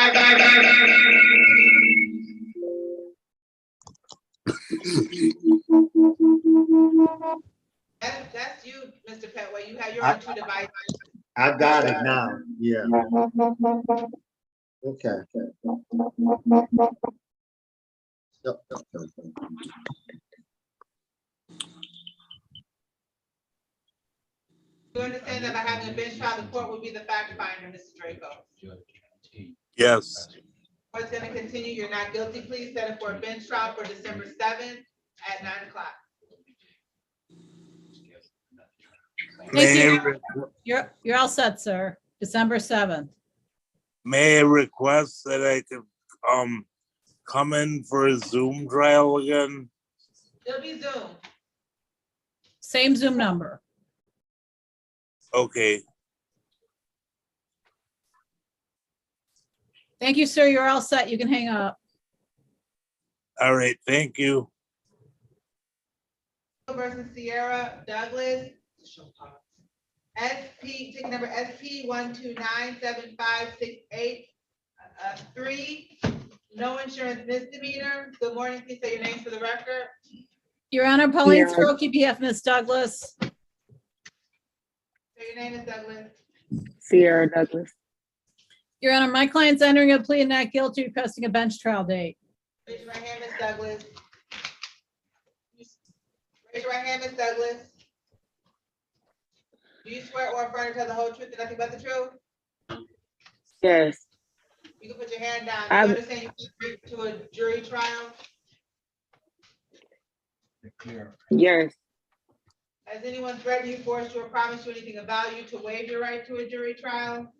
That's you, Mr. Petway. You have your own 2 devices. I got it now. Yeah. Okay. Yep. You understand that by having a bench trial, the court will be the fact finder, Mr. Draco. Yes. Court's gonna continue your not guilty plea set it for a bench trial for December 7th at 9 o'clock. May I, You're all set, sir. December 7th. may I request that I could come in for a Zoom trial again? It'll be Zoom. Same Zoom number. Okay. Thank you, sir. You're all set. You can hang up. All right, thank you. Versus Sierra Douglas. SP, ticket number SP 1297568, 3, no insurance misdemeanor. Good morning, please say your names for the record. Your Honor, Pauline Yeah. Stroke, PF, Ms. Douglas. So your name is Douglas. Sierra Douglas. Your Honor, my client's entering a plea of not guilty, requesting a bench trial date. Raise your right hand, Ms. Douglas. Raise your right hand, Ms. Douglas. Do you swear or affirm to tell the whole truth and nothing but the truth? Yes. You can put your hand down. You I'm- understand you can agree to a jury trial? Yes. Has anyone threatened you, forced you, or promised you anything of value to waive your right to a jury trial?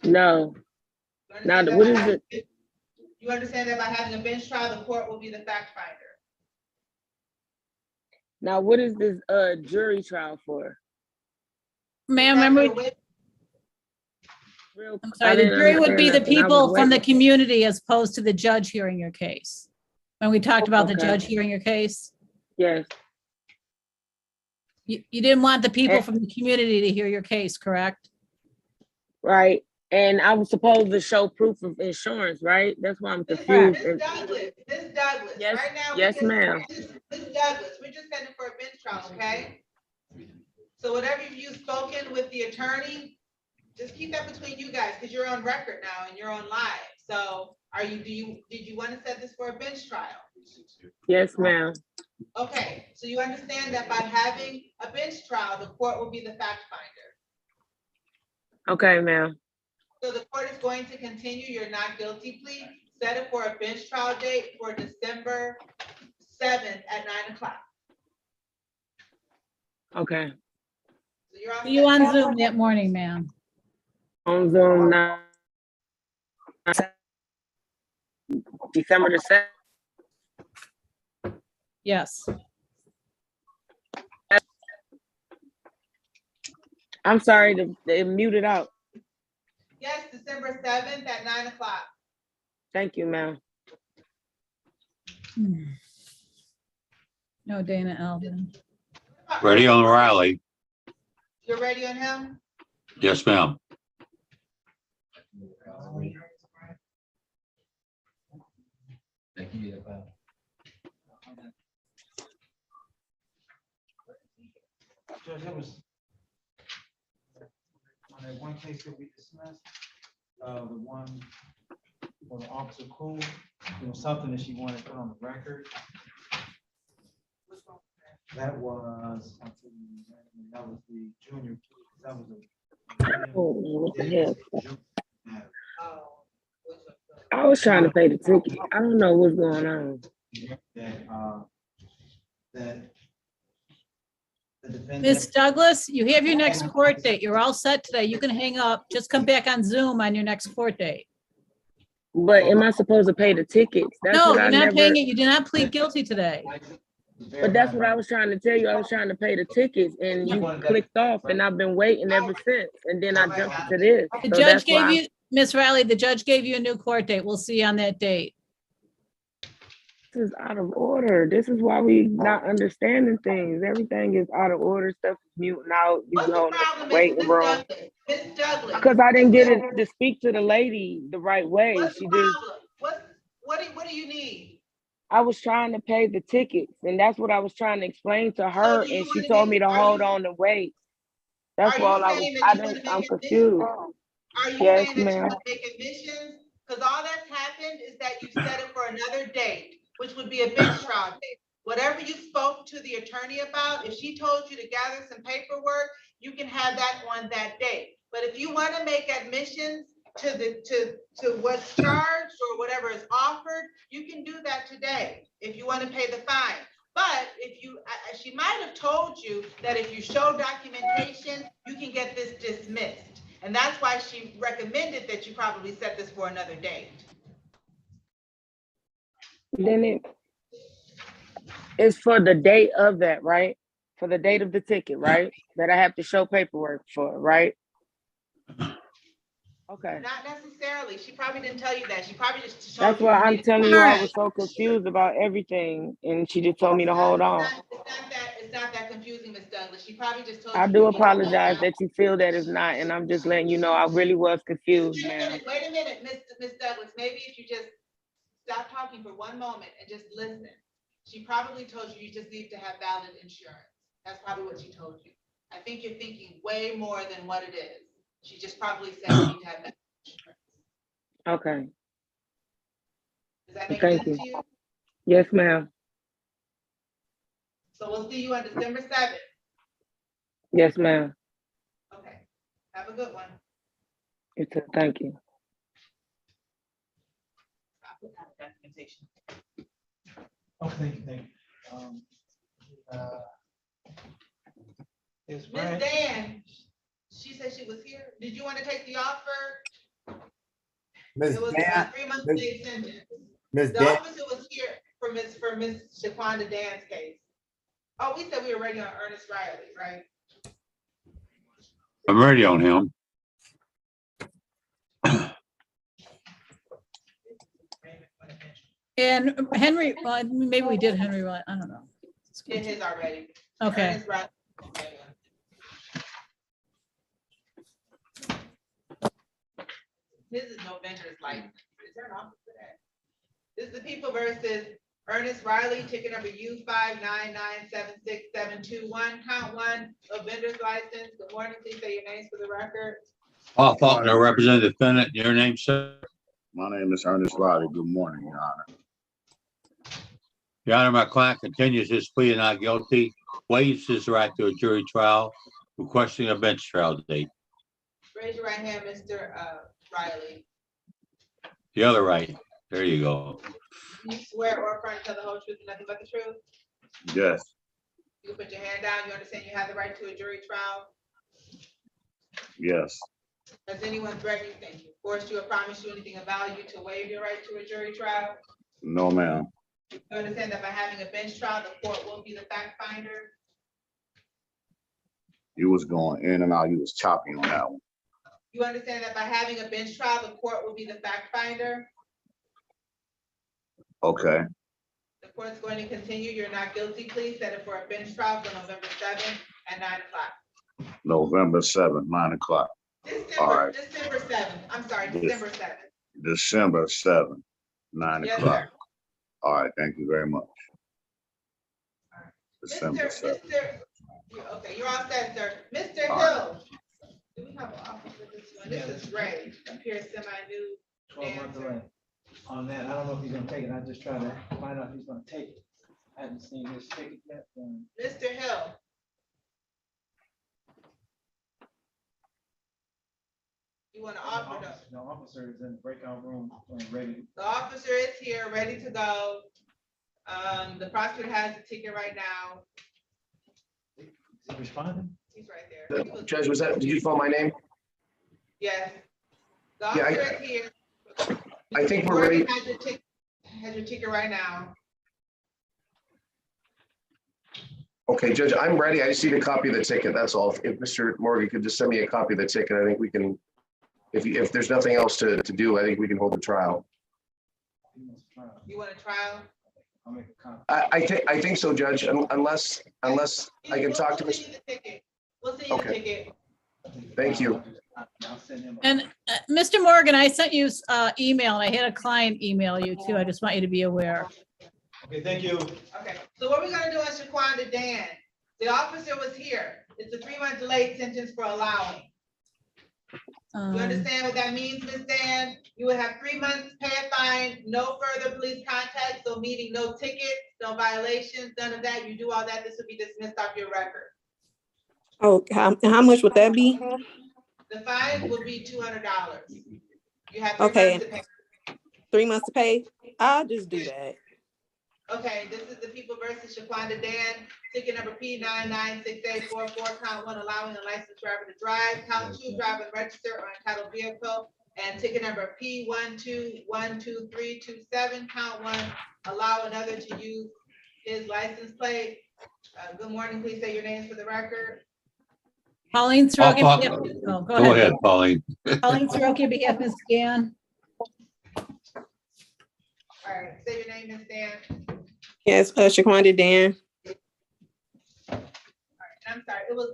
No. You Now, understand that what by is having- it? You understand that by having a bench trial, the court will be the fact finder. Now, what is this jury trial for? Ma'am, remember, I'm sorry, the jury would be the people from the community as opposed to the judge hearing your case. When we talked about the Okay. judge hearing your case, Yes. you didn't want the people And- from the community to hear your case, correct? Right. And I was supposed to show proof of insurance, right? That's why I'm confused. Ms. Douglas, Yes, right now. yes, ma'am. Ms. Douglas, we're just sending for a bench trial, okay? So whatever you've spoken with the attorney, just keep that between you guys, because you're on record now and you're on live. So did you want to set this for a bench trial? Yes, ma'am. Okay, so you understand that by having a bench trial, the court will be the fact finder. Okay, ma'am. So the court is going to continue your not guilty plea, set it for a bench trial date for December 7th at 9 o'clock. Okay. So you're all See you set. on Zoom that morning, ma'am. On Zoom now. December the 7th. Yes. I'm sorry, they muted out. Yes, December 7th at 9 o'clock. Thank you, ma'am. No, Dana Alvin. Ready on Riley? You're ready on him? Yes, ma'am. Judge, it was on that one case that we dismissed, the one for Officer Cool, there was something that she wanted to put on the record. That was, that was the junior, that was the. What the hell? I was trying to pay the ticket. I don't know what's going on. That the defendant. Ms. Douglas, you have your next court date. You're all set today. You can hang up. Just come back on Zoom on your next court date. But am I supposed to pay the tickets? That's No, what you're I not never- paying it. You did not plead guilty today. But that's what I was trying to tell you. I was trying to pay the tickets and you clicked off and I've been waiting ever since. And then I jumped to this. The So judge that's gave why you, Miss Riley, the judge gave you a new court date. We'll see you on that date. this is out of order. This is why we not understanding things. Everything is out of order. Stuff is muting out. You go in the waiting room. Ms. Douglas. Because I didn't get it to speak to the lady the right way. What's She the just, problem? What do you need? I was trying to pay the tickets and that's what I was trying to explain to her do you and she wanna told make- me to are hold you- on and wait. That's Are you all I was, saying that you wanna I'm make confused. Are you Yes, saying that you ma'am. want to make admissions? Because all that's happened is that you set it for another date, which would be a bench trial date. Whatever you spoke to the attorney about, if she told you to gather some paperwork, you can have that on that date. But if you want to make admissions to what's charged or whatever is offered, you can do that today if you want to pay the fine. But if you, she might have told you that if you show documentation, you can get this dismissed. And that's why she recommended that you probably set this for another date. Then it's for the date of that, right? For the date of the ticket, right? That I have to show paperwork for, right? Okay. Not necessarily. She probably didn't tell you that. She probably just showed That's you. why You I'm needed- telling you I Alright. was so confused about everything and she just told me to hold on. It's not that confusing, Miss Douglas. She probably just told I you. do you needed to hold apologize on. that you feel that it's not, and I'm just letting you know I really was confused, ma'am. Wait a minute, Miss Douglas. Maybe if you just stop talking for one moment and just listen. She probably told you you just need to have valid insurance. That's probably what she told you. I think you're thinking way more than what it is. She just probably said you need to have valid insurance. Okay, Does that make thank sense you. to you? Yes, ma'am. So we'll see you on December 7th. Yes, ma'am. Okay. Have a good one. It's a thank you. Documentation. Oh, thank you. Is Miss Brian, Dan, she said she was here. Did you want to take the offer? Ms. It was Dan, a 3-month Ms. late sentence. Ms. The Dan, officer was here for Miss Shaquanda Dan's case. Oh, we said we were ready on Ernest Riley, right? I'm ready on him. And Henry, well, maybe we did Henry, I don't know. Did his already. Okay. Ernest Riley. This is no vendor's license. Is there an office for that? This is the people versus Ernest Riley, ticket number U5997671, count one of vendor's license. Good morning, please say your names for the record. Paul Faulkner, representative defendant. Your name, sir? My name is Ernest Riley. Good morning, Your Honor. Your Honor, my client continues his plea of not guilty, waives his right to a jury trial, requesting a bench trial date. Raise your right hand, Mr. Riley. The other right. There you go. Do you swear or affirm to tell the whole truth and nothing but the truth? Yes, You put your hand down. You understand you have the right to a jury trial? yes, Has anyone threatened you, thank you, forced you or promised you anything of value to waive your right to a jury trial? no, ma'am. You understand that by having a bench trial, the court will be the fact finder? You was going in and out. You was chopping on that one. You understand that by having a bench trial, the court will be the fact finder? Okay, The court's going to continue your not guilty plea set it for a bench trial for November 7th at 9 o'clock. November 7th, 9 o'clock. All right. December 7th, I'm sorry, Yes. December 7th. December 7th, 9 Yes, o'clock. sir. All right, thank you very much. December 7th. Okay, you're all set, sir. Mr. All Hill. Do we have an office for this one? This is Ray, appears semi-new. 12 month delay on that. I don't know if he's gonna take it. I just trying to find out if he's gonna take it. I haven't seen his ticket yet. Mr. Hill. You want to offer them? The officer is in the breakout room and ready. The officer is here, ready to go. The prosecutor has the ticket right now. Is he responding? He's right there. Judge, did you call my name? Yes. The Yeah, officer is here. I think we're Morgan ready. has your ticket right now. Okay, Judge, I'm ready. I just need a copy of the ticket. That's all. If Mr. Morgan could just send me a copy of the ticket, I think we can, if there's nothing else to do, I think we can hold the trial. You want a trial? I'll make a copy. I think so, Judge, unless I can talk to Mr. We'll see you the ticket. Thank you. And Mr. Morgan, I sent you email and I had a client email you too. I just want you to be aware. Okay, thank you. Okay, so what we're gonna do on Shaquanda Dan, the officer was here. It's a 3-month delayed sentence for allowing. You understand what that means, Ms. Dan? You would have 3 months, pay a fine, no further police contact, so meaning no tickets, no violations, none of that. You do all that, this will be dismissed off your record. Oh, how much would that be? The fine will be $200. You have 3 Okay. months to pay. 3 months to pay? I'll just do that. Okay, this is the people versus Shaquanda Dan, ticket number P996844, count 1, allowing a licensed driver to drive, count 2, drive and register or entitled vehicle, and ticket number P1212327, count 1, allow another to use his license plate. Good morning, please say your names for the record. Pauline Soroki. I'll- Oh, Go ahead, Pauline. Pauline Soroki, on behalf of Ms. Gann. All right, say your name, Ms. Dan. Yes, Shaquanda Dan. And I'm sorry, it was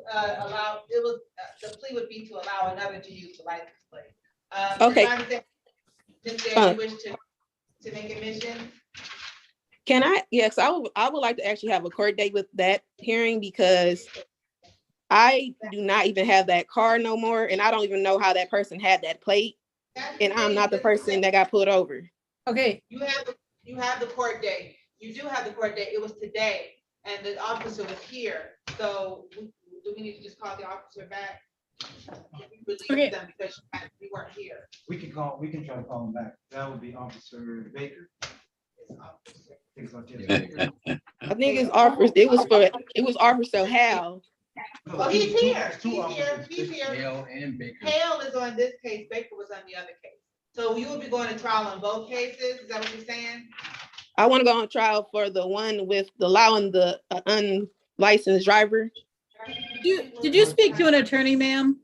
the plea would be to allow another to use the license plate. Okay. Ms. Dan, you wish to make admission? Can I? Yes, I would like to actually have a court date with that hearing because I do not even have that car no more, and I don't even know how that person had that plate, and I'm not the person that got pulled over. Okay. You have the court date. You do have the court date. It was today, and the officer was here. So do we need to just call the officer back? We released them because we weren't here. We can try to call him back. That would be Officer Baker. I think it's officer. It was Officer Hal. Oh, he's here. He's here. Hale and Baker. Hale is on this case. Baker was on the other case. So you will be going to trial on both cases. Is that what you're saying? I want to go on trial for the one with allowing the unlicensed driver. Did you speak to an attorney, ma'am?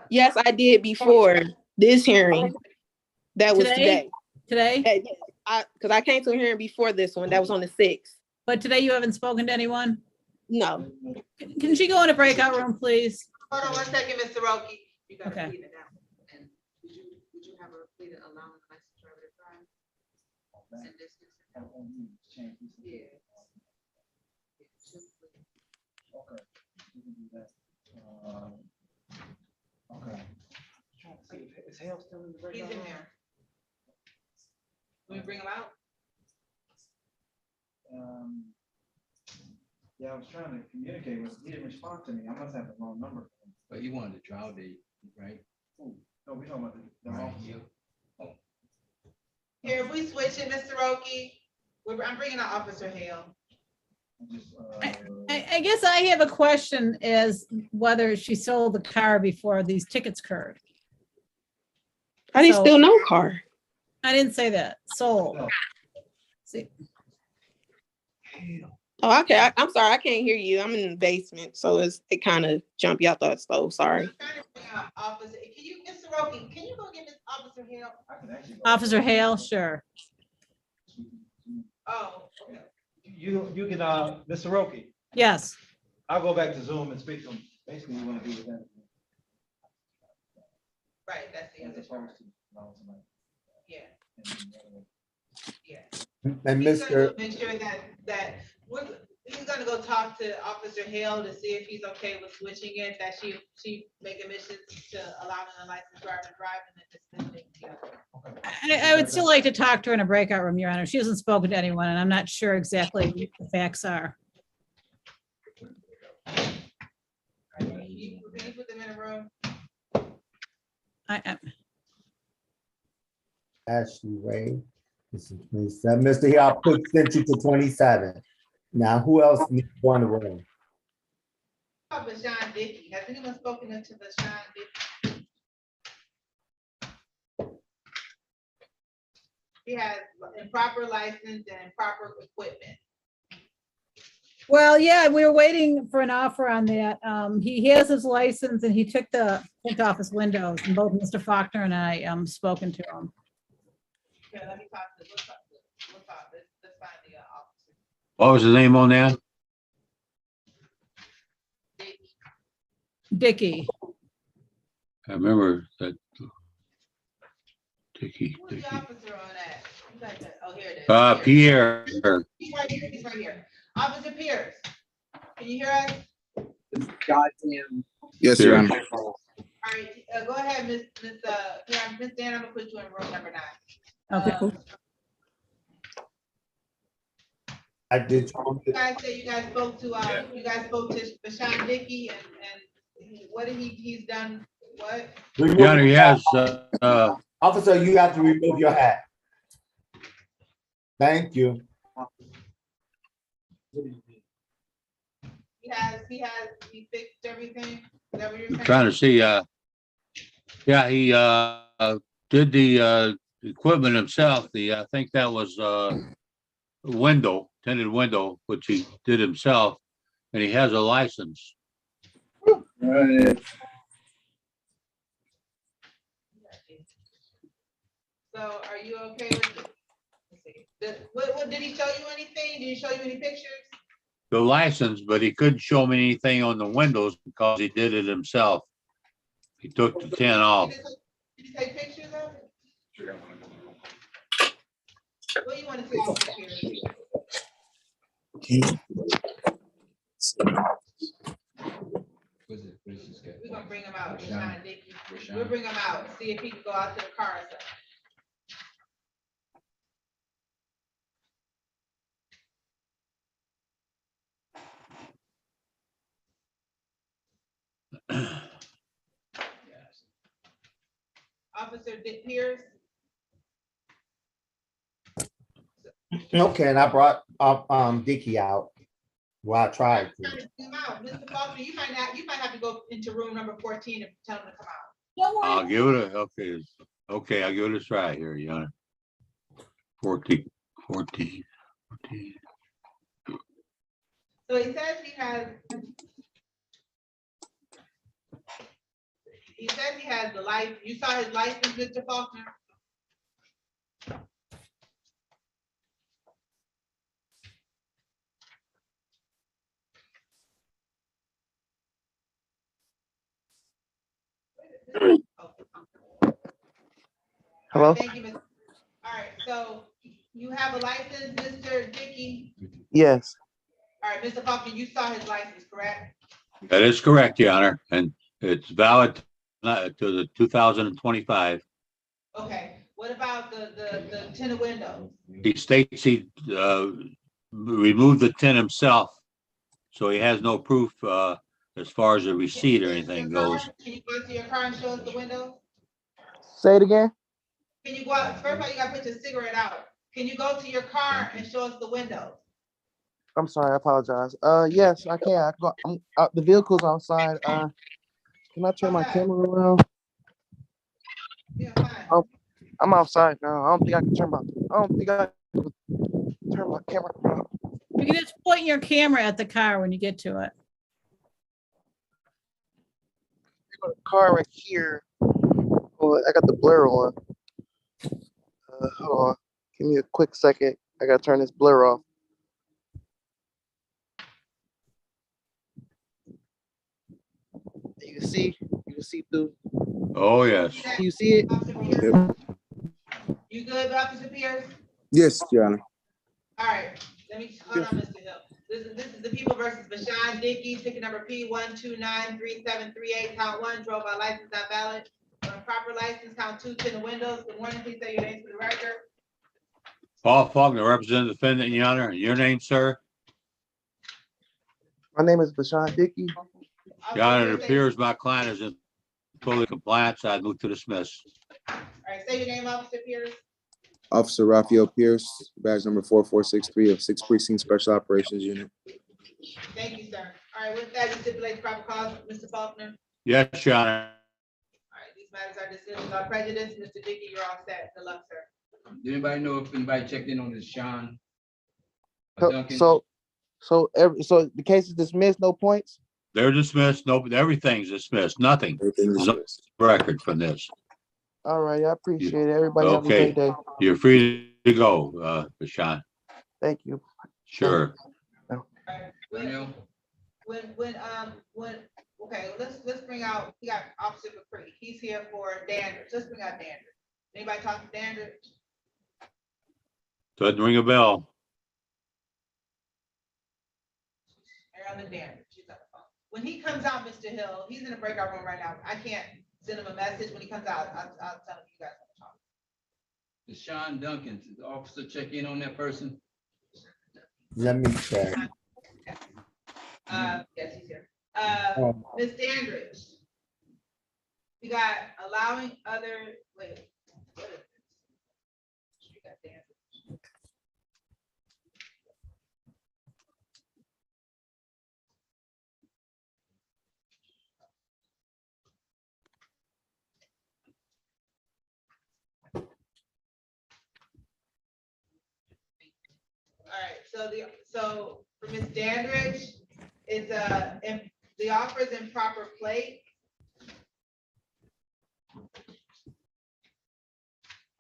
Yes, I did before this hearing. That was today. Today? Because I came to a hearing before this one. That was on the 6th. But today you haven't spoken to anyone? No. Can she go in a breakout room, please? Hold on one second, Mr. Roki. You gotta Okay. read it down. And would you have a plea to allow a licensed driver to drive? And this is- Yeah. Okay. We can do that. Okay. Trying to see if- Is Hale still in the breakout? He's in there. Can we bring him out? Yeah, I was trying to communicate with him. He didn't respond to me. I must have the wrong number. But you wanted a trial date, right? No, we talking about the Right, officer. Here, if we switch it, Mr. Roki, I'm bringing out Officer Hale. I guess I have a question as whether she sold the car before these tickets occurred. I didn't steal no car. I didn't say that. Sold. See. Oh, okay. I'm sorry. I can't hear you. I'm in the basement, so it kind of jumpy out the stove. Sorry. Officer, can you, Mr. Roki, can you go get Miss Officer Hale? Officer Hale, sure. Oh, okay. You can, Mr. Roki, Yes. I'll go back to Zoom and speak to him. Basically, you want to be with them. Right, that's the As other. opposed to allowing somebody. Yeah. Yeah. And He's gonna Mr. go make sure he's gonna go talk to Officer Hale to see if he's okay with switching it, that she make admissions to allowing a licensed driver to drive and then just this thing together. I would still like to talk to her in a breakout room, Your Honor. She hasn't spoken to anyone, and I'm not sure exactly what the facts are. Can you put them in a room? Ashley Ray. This is 27. Mr. Hill, I'll sent you to 27. Now, who else needs one room? How about Sean Dickey? Has anyone spoken to the Sean Dickey? He has improper license and improper equipment. Well, yeah, we were waiting for an offer on that. He has his license and he took off his windows, and both Mr. Faulkner and I spoken to him. Okay, let me talk to, let's find the officer. What was the name on that? Dickey. I remember that. Dickey. Who's the officer on that? You got that? Oh, here it is. Pierre. He's right here, he's right here. Officer Pierce, can you hear us? Goddamn. Yes, Your Honor. All right, go ahead, Miss Dan, I'm gonna put you in room number 9. Okay. I did. You guys say you guys spoke to Bashan Dickey and what he's done, what? Your Honor, he has, Officer, you have to remove your hat. Thank you. He fixed everything? Is that what you're saying? trying to see, yeah, he did the equipment himself. I think that was tinted window, which he did himself, and he has a license. So are you okay with it? Let's see. What, did he show you anything? Did he show you any pictures? The license, but he couldn't show me anything on the windows because he did it himself. He took the tin off. Did you take pictures of it? What do you want to see on the picture? We're gonna bring him out, Rashawn Dickey. We'll bring him out, see if he can go out to the car or something. Officer Dick Pierce. Okay, and I brought Dickie out. Well, I tried to. Come out, Mr. Faulkner, you might have to go into room number 14 and tell him to come out. I'll give it a, okay, I'll give it a try here, Your Honor. 14. So he says he has the life. You saw his license, Mr. Faulkner? Hello? Thank you, Mr. All right, so you have a license, Mr. Dickey? Yes. All right, Mr. Faulkner, you saw his license, correct? That is correct, Your Honor, and it's valid to the 2025. Okay, what about the tinted windows? He states he removed the tin himself, so he has no proof as far as a receipt or anything goes. Can you go to your car and show us the windows? Say it again. Can you go out, first of all, you gotta put your cigarette out. Can you go to your car and show us the windows? I'm sorry, I apologize. Yes, I can. I'm out, the vehicle's outside. Can I turn my camera around? Yeah, fine. I'm outside now. I don't think I can turn my camera around. You can just point your camera at the car when you get to it. The car right here. Oh, I got the blur on. Hold on. Give me a quick second. I gotta turn this blur off. You can see through. Oh, yes. Do you see it? You good, Officer Pierce? Yes, Your Honor. All right, hold on, Mr. Hill. This is the people versus Bashan Dickey, ticket number P1293738, count 1, drove by license not valid. Proper license, count 2, tinted windows. Good morning, please say your name for the record. Paul Faulkner, representative defendant, Your Honor. Your name, sir? My name is Bashan Dickey. Your Honor, it appears my client is in fully compliance. I'd move to dismiss. All right, say your name, Officer Pierce. Officer Raphael Pierce, badge number 4463 of 6th Precinct Special Operations Unit. Thank you, sir. All right, with that, we stipulate the proper cause, Mr. Faulkner. Yes, Your Honor. All right, these matters are dismissed without prejudice. Mr. Dickey, you're all set. Good luck, sir. Did anybody know if anybody checked in on this Sean? Duncan? So the case is dismissed, no points? They're dismissed. No, everything's dismissed. Nothing is on record from this. All right, I appreciate it. Everybody have a Okay, great day. you're free to go, Bashan. Thank you. Sure. Okay, let's bring out, we got Officer McCree. He's here for Dandridge. Let's bring out Dandridge. Anybody talk to Dandridge? Doesn't ring a bell. Marilyn Dandridge, she's on the phone. When he comes out, Mr. Hill, he's in the breakout room right now. I can't send him a message. When he comes out, I'll tell him you guys want to talk. The Sean Duncan, did the officer check in on that person? Let me check. Yes, he's here. Ms. Dandridge. We got allowing other, wait, what is this? We got Dandridge. All right, so for Ms. Dandridge, it's The offer is in proper plate.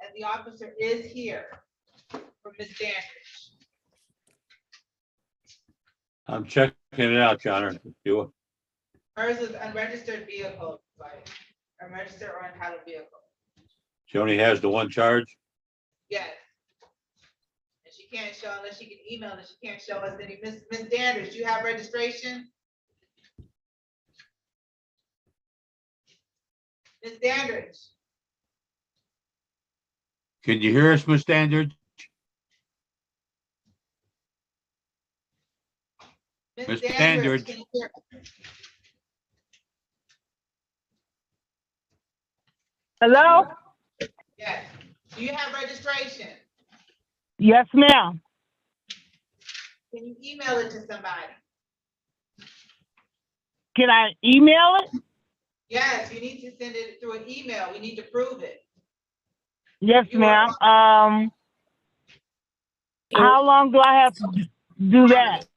And the officer is here for Ms. Dandridge. I'm checking it out, Your Honor. You, Hers is unregistered vehicle, like unregistered or untitled vehicle. she only has the one charge? Yes. And she can't show unless she can email it. She can't show us any. Ms. Dandridge, do you have registration? Ms. Dandridge, Can you hear us, Ms. Standard? Ms. Mr. Dandridge, Dandridge. can you hear? Hello? Yes. Do you have registration? Yes, ma'am. Can you email it to somebody? Can I email it? Yes, you need to send it through an email. We need to prove it. Yes, ma'am. How long do I have to do that?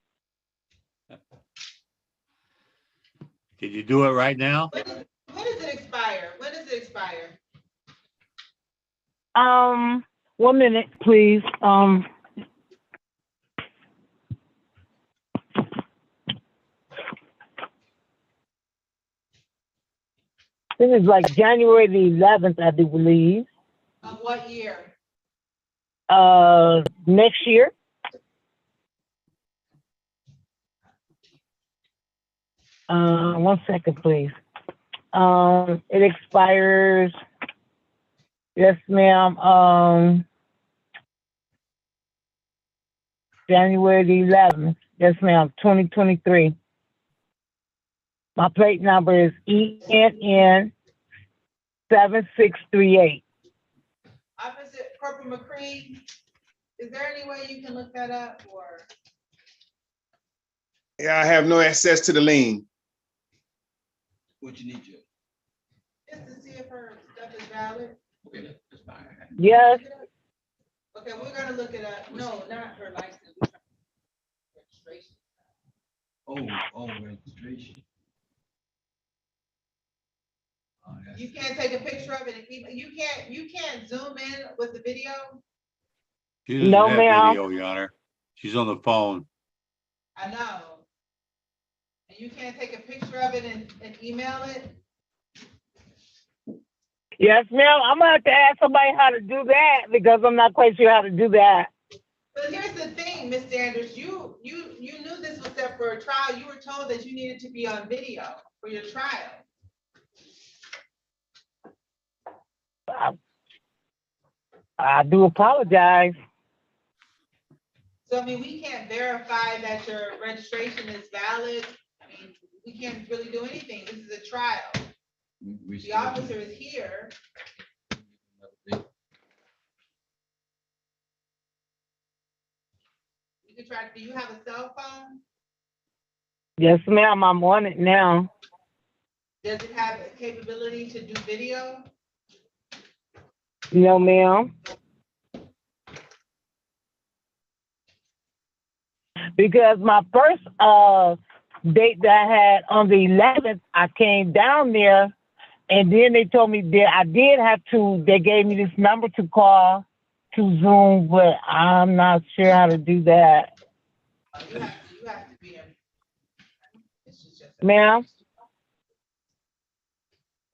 Can you do it right now? When does it expire? When does it expire? 1 minute, please. This is like January the 11th, I do believe. Of what year? Next year. One second, please. It expires. Yes, ma'am. January the 11th. Yes, ma'am. 2023. My plate number is ENN 7638. Officer Corporal McCree, is there any way you can look that up or? Yeah, I have no access to the lien. What you need, Joe? Just to see if her stuff is valid. Okay, that's fine. Yes. Okay, we're gonna look it up. No, not her license. Registration. Oh, registration. You can't take a picture of it and you can't zoom in with the video. She doesn't No, have ma'am. video, Your Honor. She's on the phone. I know. And you can't take a picture of it and email it. Yes, ma'am. I'm gonna have to ask somebody how to do that because I'm not quite sure how to do that. But here's the thing, Ms. Sanders, you knew this was set for a trial. You were told that you needed to be on video for your trial. I do apologize. So, I mean, we can't verify that your registration is valid. I mean, we can't really do anything. This is a trial. The officer is here. You can try, do you have a cell phone? Yes, ma'am. I'm on it now. Does it have a capability to do video? No, ma'am. Because my first date that I had on the 11th, I came down there and then they told me that I did have to, they gave me this number to call to Zoom, but I'm not sure how to do that. You have to be in. Ma'am?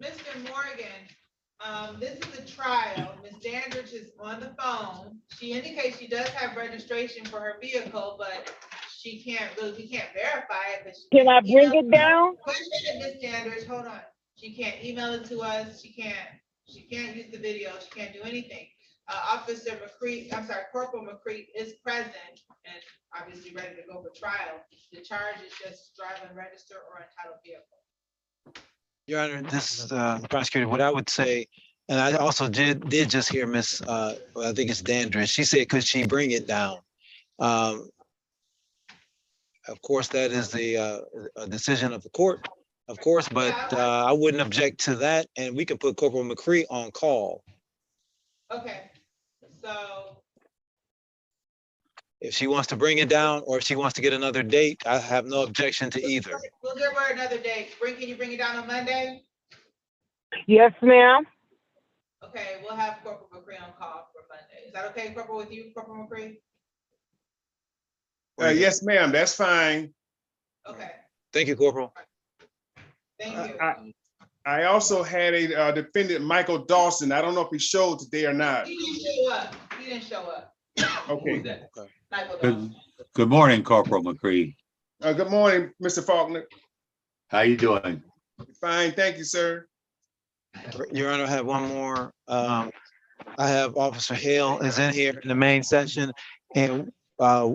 Mr. Morgan, this is a trial. Ms. Dandridge is on the phone. She indicates she does have registration for her vehicle, but we can't verify it. Can I bring it down? Wait a minute, Ms. Dandridge, hold on. She can't email it to us. She can't use the video. She can't do anything. Officer McCree, I'm sorry, Corporal McCree is present and obviously ready to go for trial. The charge is just driving register or entitled vehicle. Your Honor, this is the prosecutor. What I would say, and I also did just hear Miss, I think it's Dandridge. She said, could she bring it down? Of course, that is a decision of the court, of course, but I wouldn't object to that, and we can put Corporal McCree on call. Okay, so If she wants to bring it down or if she wants to get another date, I have no objection to either. We'll give her another date. Can you bring it down on Monday? Yes, ma'am. Okay, we'll have Corporal McCree on call for Monday. Is that okay, Corporal, with you, Corporal McCree? Yes, ma'am, that's fine. Okay, Thank you, Corporal. thank you. I also had a defendant, Michael Dawson. I don't know if he showed today or not. He didn't show up. He didn't show up. Okay. Michael Dawson. Good morning, Corporal McCree. Good morning, Mr. Faulkner. How you doing? Fine, thank you, sir. Your Honor, I have one more. I have Officer Hale is in here in the main session, and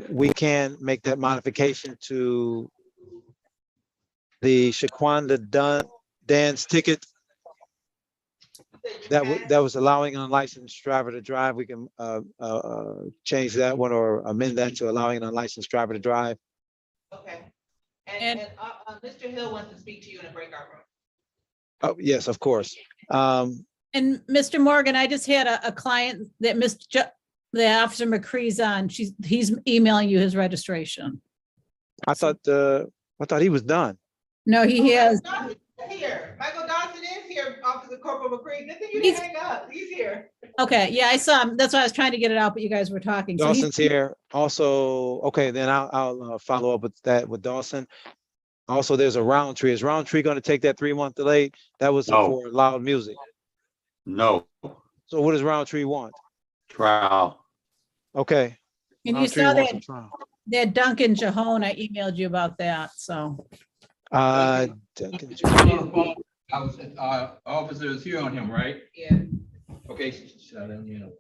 we can make that modification to the Shaquanda Dan's ticket that was allowing an unlicensed driver to drive. We can change that one or amend that to allowing an unlicensed driver to drive. Okay. And Mr. Hill wants to speak to you in a breakout room. Oh, yes, of course. And Mr. Morgan, I just had a client that the Officer McCree's on. He's emailing you his registration. I thought he was done. No, he has. Here, Michael Dawson is here, Officer Corporal McCree. Good thing you didn't hang up. He's here. Okay, yeah, I saw him. That's why I was trying to get it out, but you guys were talking. So Dawson's here. Also, okay, then I'll follow up with that with Dawson. Also, there's a Roundtree. Is Roundtree going to take that 3-month delay? That was for loud music. No. So what does Roundtree want? Trial. Okay. And Roundtree you saw wants a trial. that Duncan Jahone, I emailed you about that, so. Duncan. Officer is here on him, right? Yeah. Okay, shut him, you know.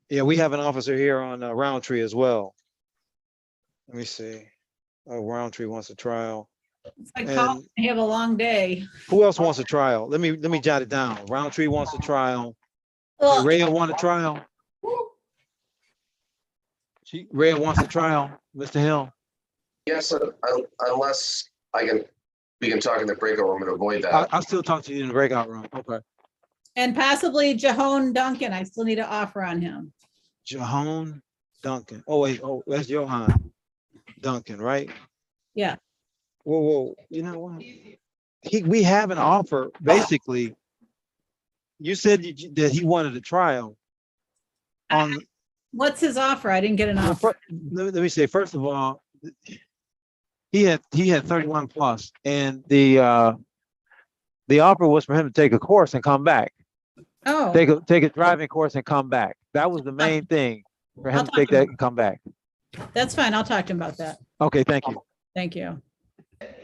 Yeah, we have an officer here on Roundtree as well. Let me see. Oh, Roundtree wants a trial. It's like I have a long day. Who else wants a trial? Let me jot it down. Roundtree wants a trial. Raeigen want a trial. Raeigen wants a trial. Mr. Hill. Yes, unless we can talk in the breakout room and avoid that. I'll still talk to you in the breakout room. Okay. And possibly Jahone Duncan. I still need an offer on him. Jahone Duncan. Oh, wait. Oh, that's Johan Duncan, right? Yeah. Whoa. You know what? We have an offer. Basically, you said that he wanted a trial. What's his offer? I didn't get an offer. Let me say, first of all, he had 31 plus, and the offer was for him to take a course and come back. Oh. Take a driving course and come back. That was the main thing for him to take that and come back. That's fine. I'll talk to him about that. Okay, thank you. Thank you.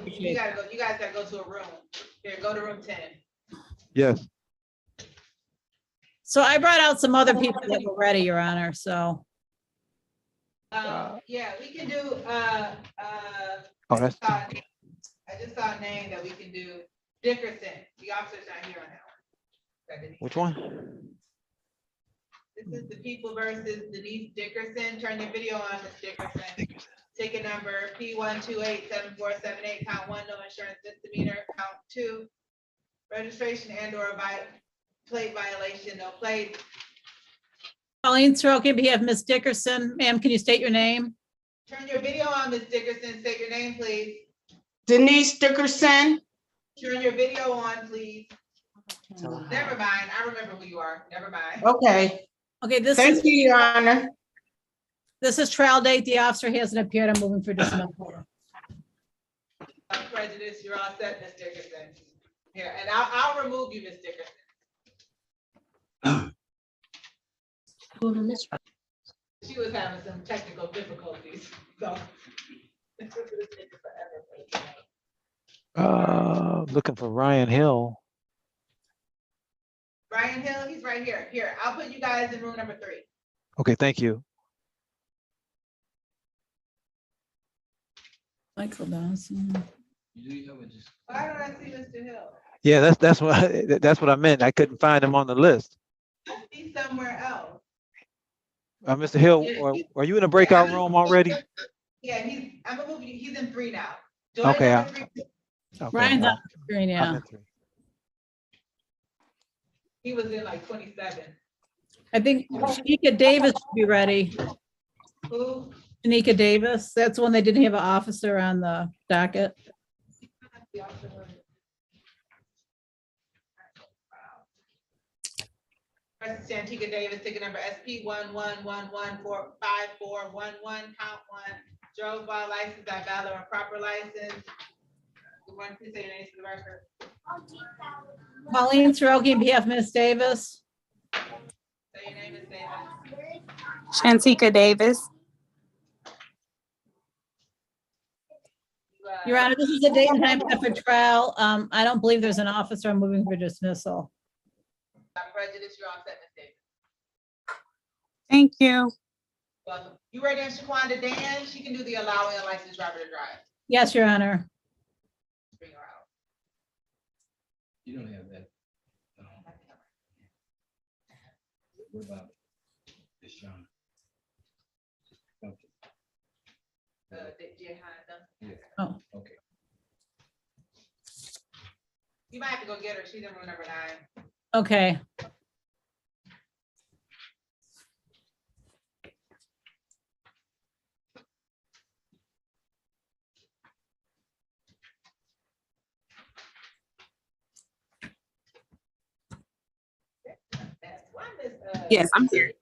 You guys gotta go to a room. Here, go to room 10. Yes. So I brought out some other people that were ready, Your Honor, so. Yeah, we can do, I just saw a name that we can do. Dickerson, the officer's not here on that one. Which one? This is the people versus Denise Dickerson. Turn your video on, Ms. Dickerson. Ticket number P1287478, count 1, no insurance misdemeanor, count 2, registration and/or plate violation, no plate. Colleen Sorokin, on behalf of Ms. Dickerson. Ma'am, can you state your name? Turn your video on, Ms. Dickerson. State your name, please. Denise Dickerson. Turn your video on, please. Never mind. I remember who you are. Never mind. Okay. Okay, Thank you, Your Honor. This is trial date. The officer hasn't appeared. I'm moving for dismissal. Prejudice, you're all set, Ms. Dickerson. Here, and I'll remove you, Ms. Dickerson. She was having some technical difficulties, so. Looking for Ryan Hill. Ryan Hill, he's right here. Here, I'll put you guys in room number 3. Okay, thank you. Michael Dawson. Why don't I see Mr. Hill? Yeah, that's what I meant. I couldn't find him on the list. He's somewhere else. Mr. Hill, are you in a breakout room already? Yeah, I'm gonna move you. He's in 3 now. Okay. Okay. Ryan's on 3 now. He was in like 27. I think Shanika Davis should be ready. Who? Tanika Davis, that's when they didn't have an officer on the docket. Arrested Santika Davis, ticket number SP 1111545411, count one, drove while licensed by valid or proper license. Good morning, please say your names for the record. Pauline Soroki, on behalf of Ms. Davis. Say your name, Ms. Davis. Shantika Davis. Your Honor, this is a date and time set for trial. I don't believe there's an officer. I'm moving for dismissal. Without prejudice, you're all set, Ms. Davis. Thank you. Welcome. You ready, Shaquanda Dan? She can do the allowing a licensed driver to drive. Yes, Your Honor. Bring her out. You don't have that. What about this, John? Yeah. Oh. Okay. You might have to go get her. She's in room number 9. Okay. Yes, I'm here.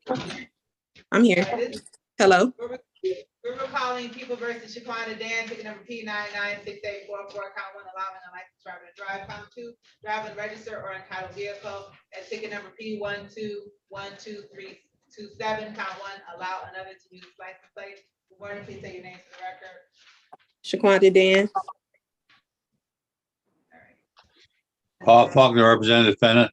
I'm here. Hello. We're recalling People versus Shaquanda Dan, ticket number P996844, count one, allowing a licensed driver to drive, count two, drive and register or entitled vehicle, and ticket number P1212327, count one, allow another to use license plate. Good morning, please say your names for the record. Shaquanda Dan. Paul Faulkner, representative defendant.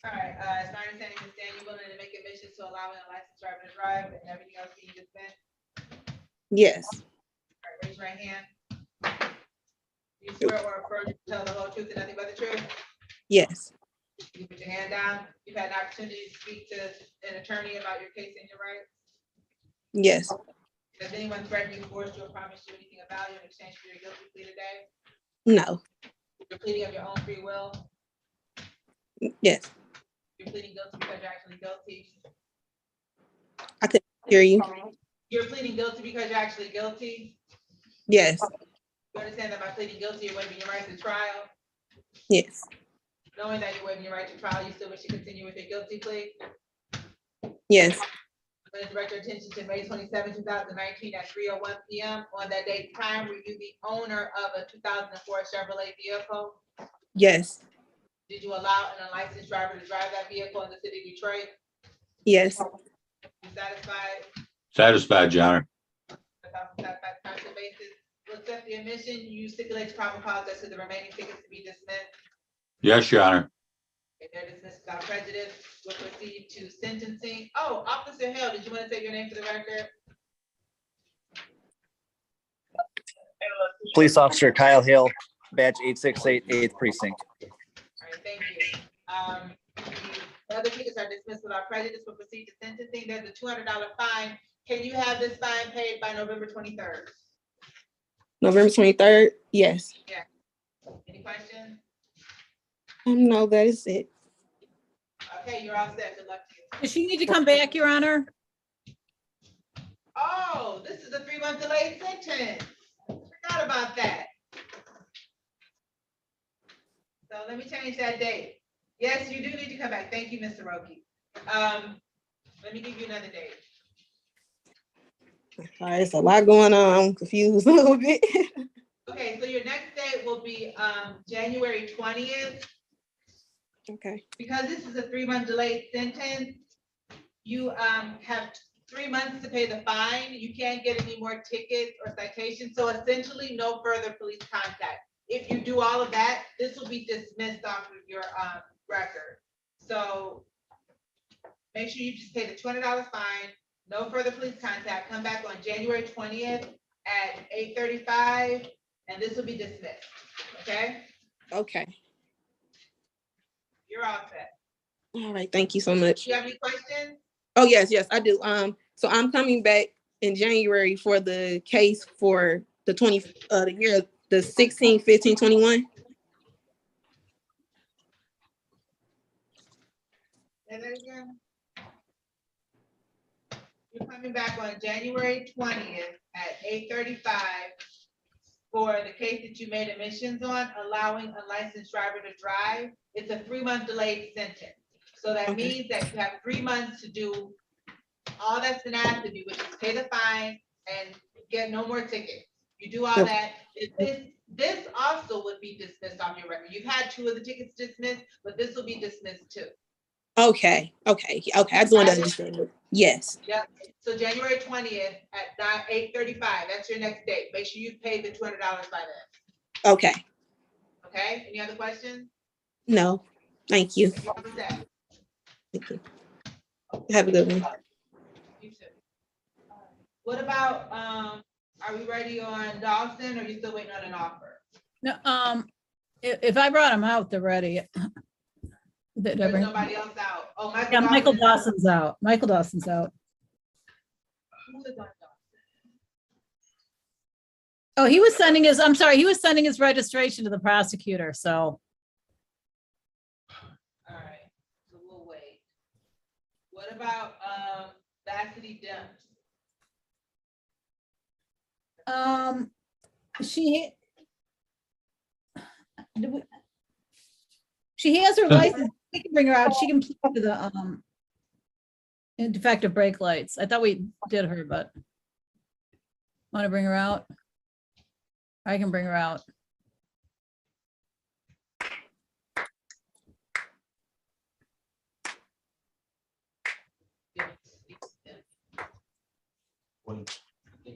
All right, it's my understanding, Ms. Dan, you willing to make admissions to allowing a licensed driver to drive and everything else being dismissed? Yes. All right, raise your right hand. Do you swear or affirm to tell the whole truth and nothing but the truth? Yes. You put your hand down. You've had an opportunity to speak to an attorney about your case and your rights. Yes. Has anyone threatened you, forced you, or promised you anything of value in exchange for your guilty plea today? No. You're pleading of your own free will. Yes. You're pleading guilty because you're actually guilty. I couldn't hear you. You're pleading guilty because you're actually guilty. Yes. You understand that by pleading guilty, you're waiving your right to trial. Yes. Knowing that you're waiving your right to trial, you still wish to continue with your guilty plea. Yes. I'm going to direct your attention to May 27, 2019 at 3:01 p.m. On that date and time, were you the owner of a 2004 Chevrolet vehicle? Yes. Did you allow an unlicensed driver to drive that vehicle in the city of Detroit? Yes. You satisfied? Satisfied, Your Honor. Satisfied partial basis. We'll accept the admission. You stipulate to proper cause as to the remaining tickets to be dismissed. Yes, Your Honor. If they're dismissed without prejudice, we'll proceed to sentencing. Oh, Officer Hill, did you want to take your name for the record? Police Officer Kyle Hill, badge 868, 8th Precinct. All right, thank you. The other tickets are dismissed without prejudice. We'll proceed to sentencing. There's a $200 fine. Can you have this fine paid by November 23rd? November 23rd? Yes. Yeah. Any questions? No, that is it. Okay, you're all set. Good luck to you. Does she need to come back, Your Honor? Oh, this is a 3-month delayed sentence. Forgot about that. So let me change that date. Yes, you do need to come back. Thank you, Mr. Roki. Let me give you another date. All right, it's a lot going on. I'm confused a little bit. Okay, so your next date will be January 20th. Okay. Because this is a 3-month delayed sentence, you have 3 months to pay the fine. You can't get any more tickets or citations. So essentially no further police contact. If you do all of that, this will be dismissed off of your record. So make sure you just pay the $200 fine, no further police contact, come back on January 20th at 8:35, and this will be dismissed, okay? Okay. You're all set. All right, thank you so much. Do you have any questions? Oh, yes, I do. So I'm coming back in January for the case for the year, the 16, 15, 21. Say that again. You're coming back on January 20th at 8:35 for the case that you made admissions on, allowing a licensed driver to drive. It's a 3-month delayed sentence. So that means that you have 3 months to do all that's been asked of you, which is pay the fine and get no more tickets. You do all that. This also would be dismissed off your record. You've had 2 of the tickets dismissed, but this will be dismissed too. Okay. I just wanted to understand it. Yes. Yep. So January 20th at 8:35, that's your next date. Make sure you've paid the $200 by then. Okay. Okay, any other questions? No. Thank you. What was that? Thank you. Have a good one. You too. What about, are we ready on Dawson, or are you still waiting on an offer? No, if I brought them out, they're ready. There's nobody else out. Oh, Michael Dawson's out. Michael Dawson's out. Who is on Dawson? Oh, he was sending his registration to the prosecutor, so. All right, so we'll wait. What about, Varsity Demps? She has her license. We can bring her out. She can plead to the defective brake lights. I thought we did her, but want to bring her out? I can bring her out.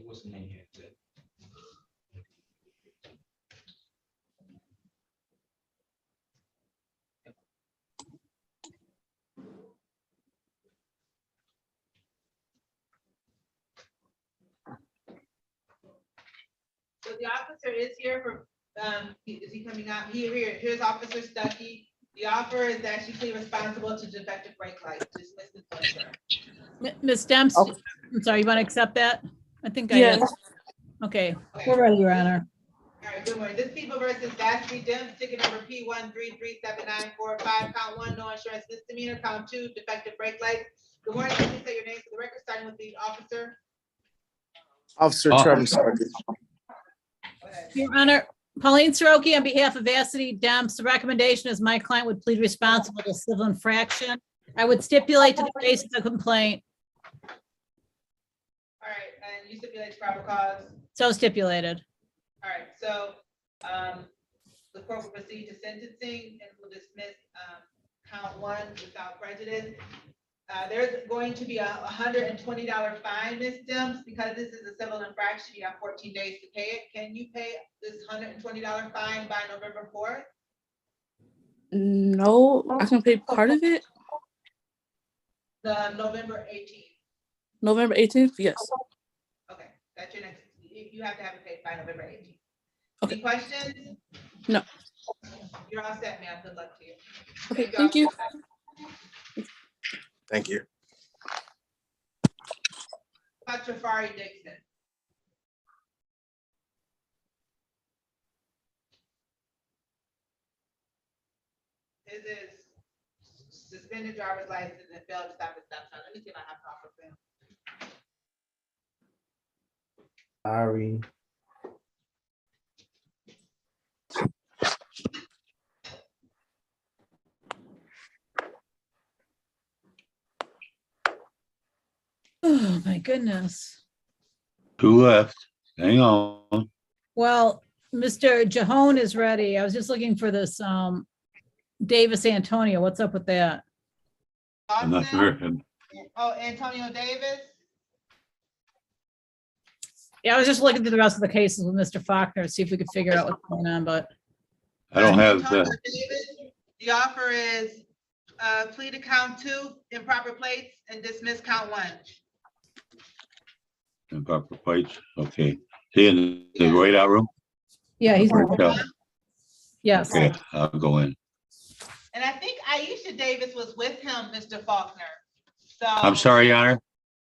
What's the name here? So the officer is here for, is he coming out? Here's Officer Stuckey. The offer is actually responsible to defective brake lights. Dismiss this one, sir. Ms. Demps, I'm sorry, you want to accept that? I think I Yes. have. Okay, we're ready, Your Honor. All right, good morning. This people versus Varsity Demps, ticket number P1337945, count 1, no insurance misdemeanor, count 2, defective brake lights. Good morning, please say your name for the record, starting with the officer. Officer Charlie Sargent. Your Honor, Pauline Soroki on behalf of Varsity Demps, the recommendation is my client would plead responsible to civil infraction. I would stipulate to the basis of the complaint. All right, and you stipulate to probable cause. So stipulated. All right, so the court will proceed to sentencing and will dismiss count 1 without prejudice. There's going to be a $120 fine, Ms. Demps, because this is a civil infraction. You have 14 days to pay it. Can you pay this $120 fine by November 4th? No, I can pay part of it. The November 18th. November 18th, yes. Okay, that's your next. You have to have it paid by November 18th. Okay. Any questions? No. You're all set, ma'am. Good luck to you. Okay, thank you. Thank you. About Trafari Dixon. His is suspended driver's license and failed to stop at stop sign. Let me see if I have proper film. Sorry. Oh, my goodness. 2 left. Hang on. Well, Mr. Jahone is ready. I was just looking for this Davis Antonio. What's up with that? I'm not sure. Oh, Antonio Davis. Yeah, I was just looking through the rest of the cases with Mr. Faulkner, see if we could figure out what's going on, but I don't have Antonio Davis, the offer is plea to count 2, improper plates, and dismiss count 1. improper plates. Okay. He in the right out room? yeah, he's, Or, yes. Okay, I'll go in. And I think Aisha Davis was with him, Mr. Faulkner. So I'm sorry, Your Honor.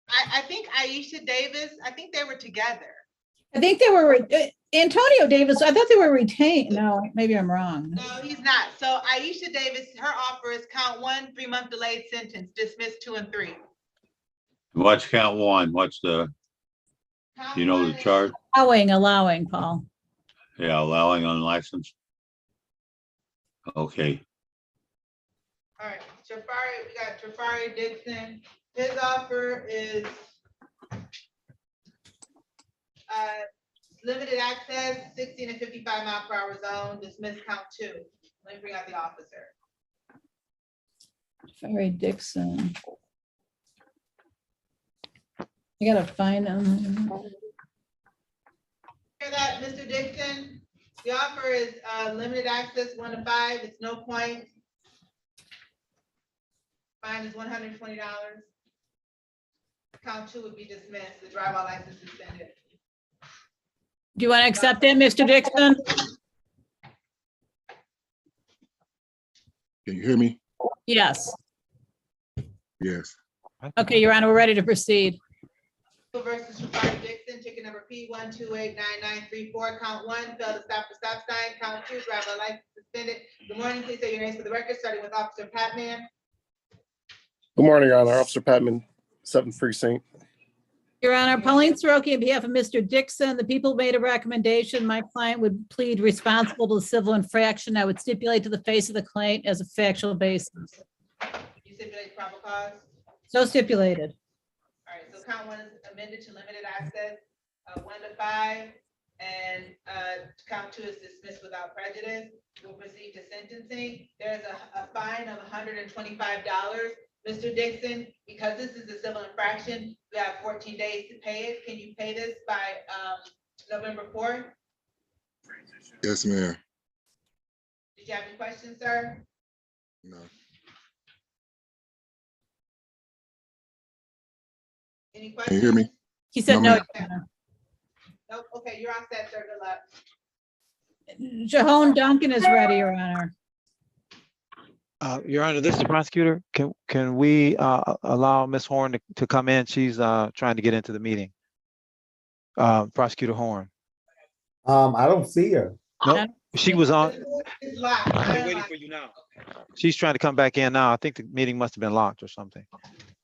I think Aisha Davis, I think they were together. I think they were, Antonio Davis, I thought they were retained. No, maybe I'm wrong. No, he's not. So Aisha Davis, her offer is count 1, 3-month delayed sentence, dismiss 2 and 3. What's count one? What's the, you know, the charge? Allowing, Paul. Yeah, allowing unlicensed. Okay, All right, Jafari, we got Jafari Dixon. His offer is limited access, 16 and 55 mile per hour zone, dismiss count 2. Let me bring out the officer. Ferry Dixon. You gotta find him. Hear that, Mr. Dixon? The offer is limited access 1 to 5. It's no point. Fine is $120. Count 2 would be dismissed. The driver license suspended. Do you want to accept it, Mr. Dixon? Can you hear me? Yes. Yes. Okay, Your Honor, we're ready to proceed. Versus Jafari Dixon, ticket number P1289934, count 1, failed to stop the stop sign, count 2, driver license suspended. Good morning, please say your names for the record, starting with Officer Patman. Good morning, Your Honor. Officer Patman, 7th Precinct. Your Honor, Pauline Soroki, on behalf of Mr. Dixon, the people made a recommendation. My client would plead responsible to the civil infraction. I would stipulate to the face of the complaint as a factual basis. You stipulate proper cause? So stipulated. All right, so count 1 is amended to limited access, 1 to 5, and count 2 is dismissed without prejudice. We'll proceed to sentencing. There's a fine of $125. Mr. Dixon, because this is a civil infraction, you have 14 days to pay it. Can you pay this by November 4th? Yes, ma'am. Did you have any questions, sir? No. Any Can questions? you hear me? He said No, no. ma'am. Nope. Okay, you're all set, sir. Good luck. Jahone Duncan is ready, Your Honor. Your Honor, this is the prosecutor. Can we allow Ms. Horn to come in? She's trying to get into the meeting. Prosecutor Horn. I don't see her. Nope, she was on. It's locked. They're waiting for you now. She's trying to come back in now. I think the meeting must have been locked or something.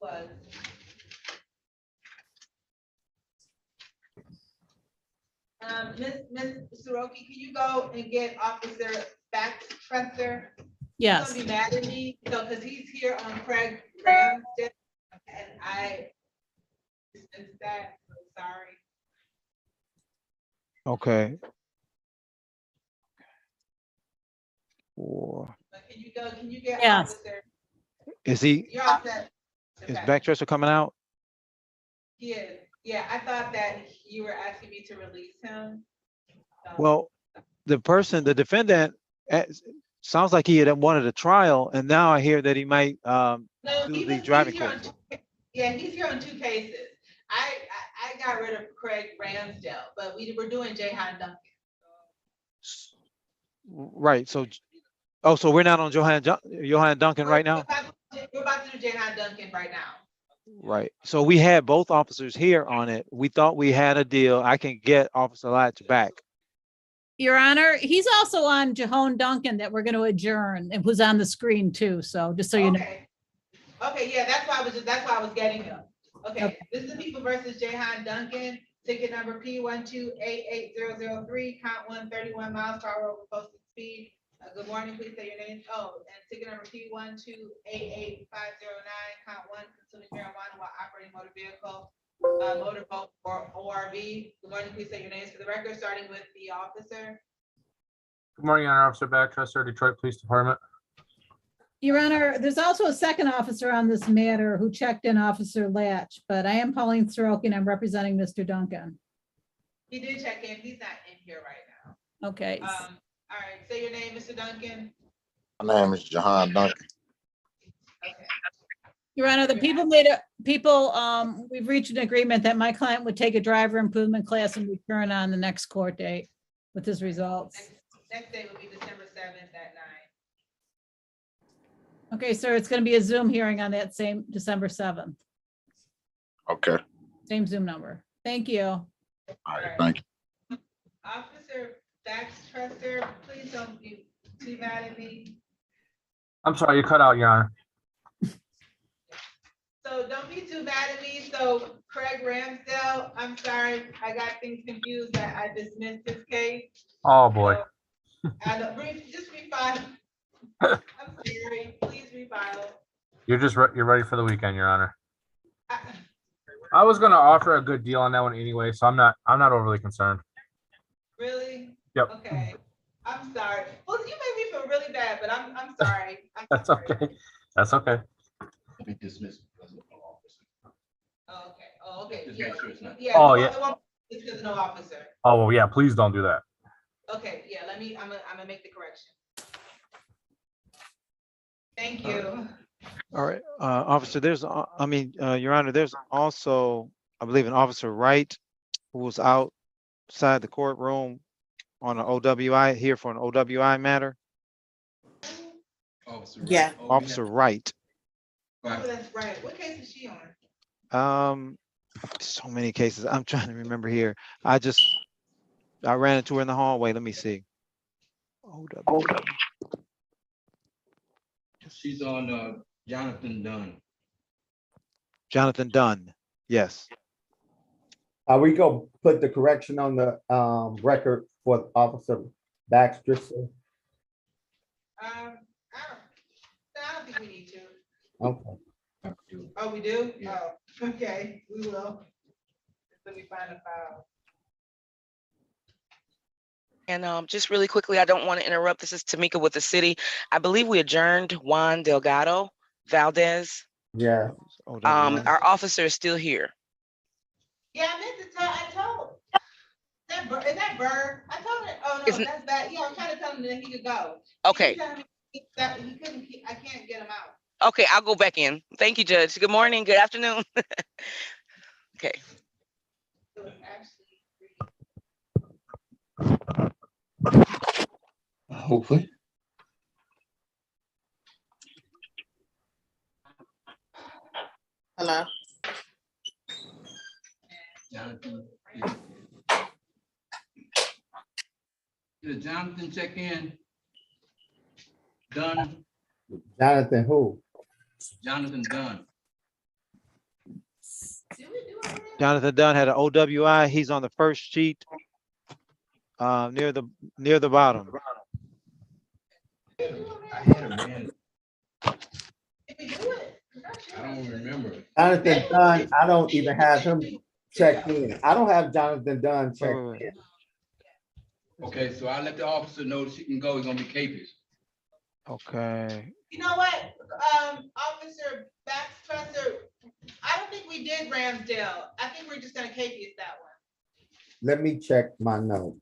Was. Ms. Soroki, can you go and get Officer Baxter? Yes. He's gonna be mad at me, so, because he's here on Craig Graham's desk, and I distanced that, so sorry. Okay. But can you get Yes. Officer? Is he? You're all set. Is Okay. Backdresser coming out? He is. Yeah, I thought that you were asking me to release him. So- Well, the defendant, sounds like he had wanted a trial, and now I hear that he might No, do the driving he's here course. Yeah, he's here on 2 cases. I got rid of Craig Ramsdale, but we were doing Jahan Duncan. Right. So, so we're not on Johan Duncan right now? We're about to do Jahan Duncan right now. Right. So we had both officers here on it. We thought we had a deal. I can get Officer Latch back. Your Honor, he's also on Jahone Duncan that we're going to adjourn. It was on the screen too, so just so you know. Okay, yeah, that's why I was getting him. Okay, this is the people versus Jahan Duncan, ticket number P1288003, count 131 miles per hour over posted speed. Good morning, please say your name. Oh, and ticket number P1288509, count 1, consuming marijuana while operating motor vehicle, motorboat or ORV. Good morning, please say your names for the record, starting with the officer. Good morning, Your Honor. Officer Backdresser, Detroit Police Department. Your Honor, there's also a second officer on this matter who checked in, Officer Latch, but I am Pauline Soroki and I'm representing Mr. Duncan. He did check in. He's not in here right now. Okay. All right, say your name, Mr. Duncan. My name is Jahan Duncan. Your Honor, the people we've reached an agreement that my client would take a driver improvement class and return on the next court date with his results. Next day will be December 7th at 9. Okay, sir, it's going to be a Zoom hearing on that same December 7th. Okay. Same Zoom number. Thank you. All right, thank you. Officer Baxter, please don't be too mad at me. I'm sorry, you cut out, Your Honor. So don't be too mad at me. so Craig Ramsdale, I'm sorry, I got things confused that I dismissed his case. Oh, boy. And just refile. I'm sorry, please refile. You're ready for the weekend, Your Honor. I was gonna offer a good deal on that one anyway, so I'm not overly concerned. Really? Yep. Okay. I'm sorry. Well, you made me feel really bad, but I'm sorry. That's okay. That's okay. Be dismissed. Oh, okay. Oh, okay. Just Yeah. make sure it's not. Yeah. Oh, it yeah. won't- It's because no officer. Oh, well, yeah, please don't do that. Okay. Yeah. I'm gonna make the correction. Thank you. All right, officer, Your Honor, there's also, I believe, an Officer Wright who was outside the courtroom on an OWI, here for an OWI matter. Officer Yeah. Wright. Oh, Officer Wright. Oh, that's right. What case is she on? So many cases. I'm trying to remember here. I ran into her in the hallway. Let me see. OWI. She's on Jonathan Dunn. Jonathan Dunn. Yes. We go put the correction on the record for Officer Baxter. I don't think we need to. Okay. Oh, we do? Oh, okay, we will. Let me find the file. And just really quickly, I don't want to interrupt. This is Tamika with the city. I believe we adjourned Juan Delgado Valdez. Yeah. Our officer is still here. Yeah, I meant to tell, I told. Is that Bird? I told him, oh no, that's bad. Yeah, I'm trying to tell him that he could go. Okay. He told me that he couldn't, I can't get him out. Okay, I'll go back in. Thank you, Judge. Good morning, good afternoon. Okay. It was actually Hopefully. Hello. Jonathan. Did Jonathan check in? Dunn. Jonathan who? Jonathan Dunn. Jonathan Dunn had an OWI. He's on the first sheet, near the bottom. I had a man. I don't remember. Jonathan Dunn, I don't even have him checked in. I don't have Jonathan Dunn checked in. Okay, so I let the officer know she can go. He's gonna be capious. Okay. You know what, Officer Baxter, I don't think we did Ramsdale. I think we're just gonna capious that one. Let me check my note.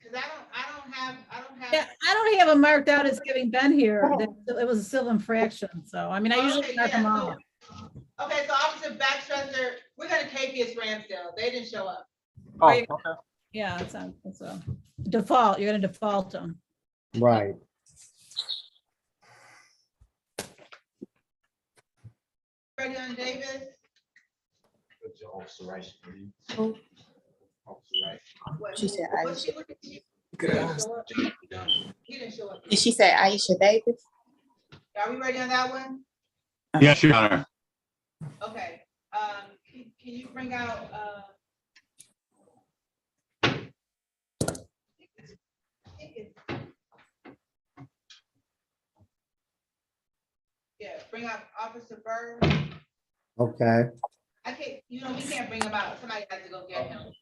Cause I don't have. Yeah, I don't have him marked out as having been here. That it was a civil infraction. So, I mean, I usually mark them out. Okay, so Officer Baxter, we're gonna capious Ramsdale. They didn't show up. Oh, okay. Yeah, it's a default. You're gonna default them. Right. Ready on Davis? Officer Rice. Who? Officer Rice. She said Aisha. He didn't show up. Did she say Aisha Davis? Are we ready on that one? Yes, Your Honor. Okay, can you bring out, yeah, bring out Officer Bird. Okay. I can't, we can't bring him out. Somebody has to go get him.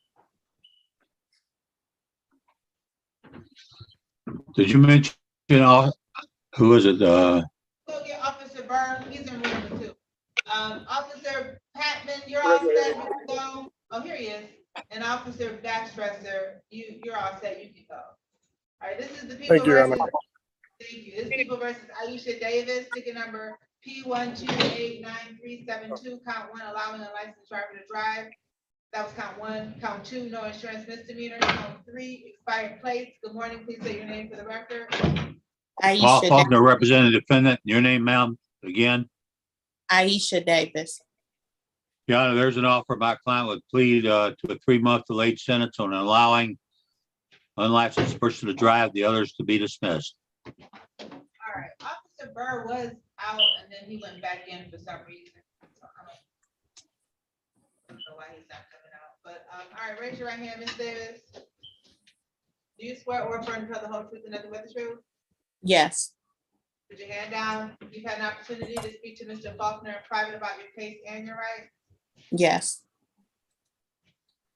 Did you mention, who was it? Go get Officer Bird. He's in room number 2. Officer Patman, you're all set. You can go. Oh, here he is. And Officer Baxter, you're all set. You can go. All right, this is the people Thank you, Your versus. Honor. Thank you. This is people versus Aisha Davis, ticket number P1289372, count 1, allowing a licensed driver to drive. That was count 1. Count 2, no insurance misdemeanor. Count 3, expired plates. Good morning. Please say your name for the record. Paul Faulkner, representing the defendant. Your name, ma'am, again? Aisha Davis. Your Honor, there's an offer. My client would plead to a 3-month delayed sentence on allowing unlicensed person to drive, the others to be dismissed. All right, Officer Officer Burr was out and then he went back in for some reason. So I don't know why he's not coming out, but, all right, raise your right hand, Ms. Davis. Do you swear or affirm to tell the whole truth and nothing but the truth? Yes. Put your hand down. You've had an opportunity to speak to Mr. Faulkner in private about your case and your rights. Yes.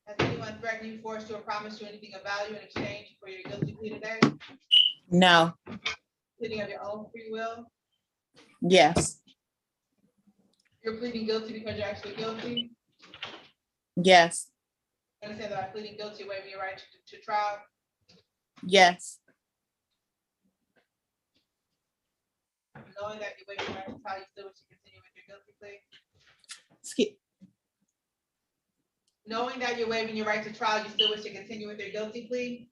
Has anyone threatened you, forced you, or promised you anything of value in exchange for your guilty plea today? No. Pleading of your own free will? Yes. You're pleading guilty because you're actually guilty? Yes. Understand that by pleading guilty, waiving your right to trial? Yes. Knowing that you waive your right to trial, you still wish to continue with your guilty plea? Skip. Knowing that you're waiving your right to trial, you still wish to continue with your guilty plea?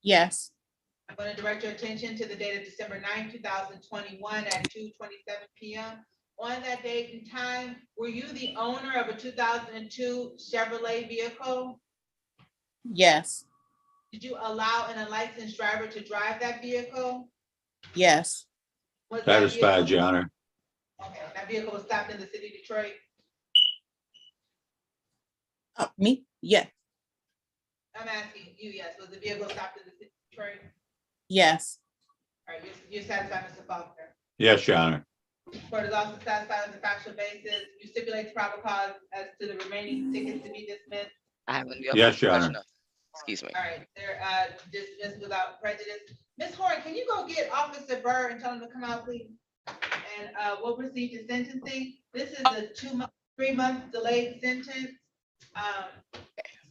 Yes. I'm going to direct your attention to the date of December 9, 2021 at 2:27 p.m. On that date and time, were you the owner of a 2002 Chevrolet vehicle? Yes. Did you allow an unlicensed driver to drive that vehicle? Yes. Was that Satisfied, vehicle- Your Honor. Okay, that vehicle was stopped in the city of Detroit. Me? Yes. I'm asking you, yes, was the vehicle stopped in the city of Detroit? Yes. All right, you're satisfied, Mr. Faulkner? Yes, Your Honor. Court is also satisfied on the factual basis. You stipulate the proper cause as to the remaining tickets to be dismissed. I have a Yes, Your question. Honor. Excuse me. All right, they're dismissed without prejudice. Ms. Horn, can you go get Officer Burr and tell him to come out, please? And we'll proceed to sentencing. This is a 3-month delayed sentence.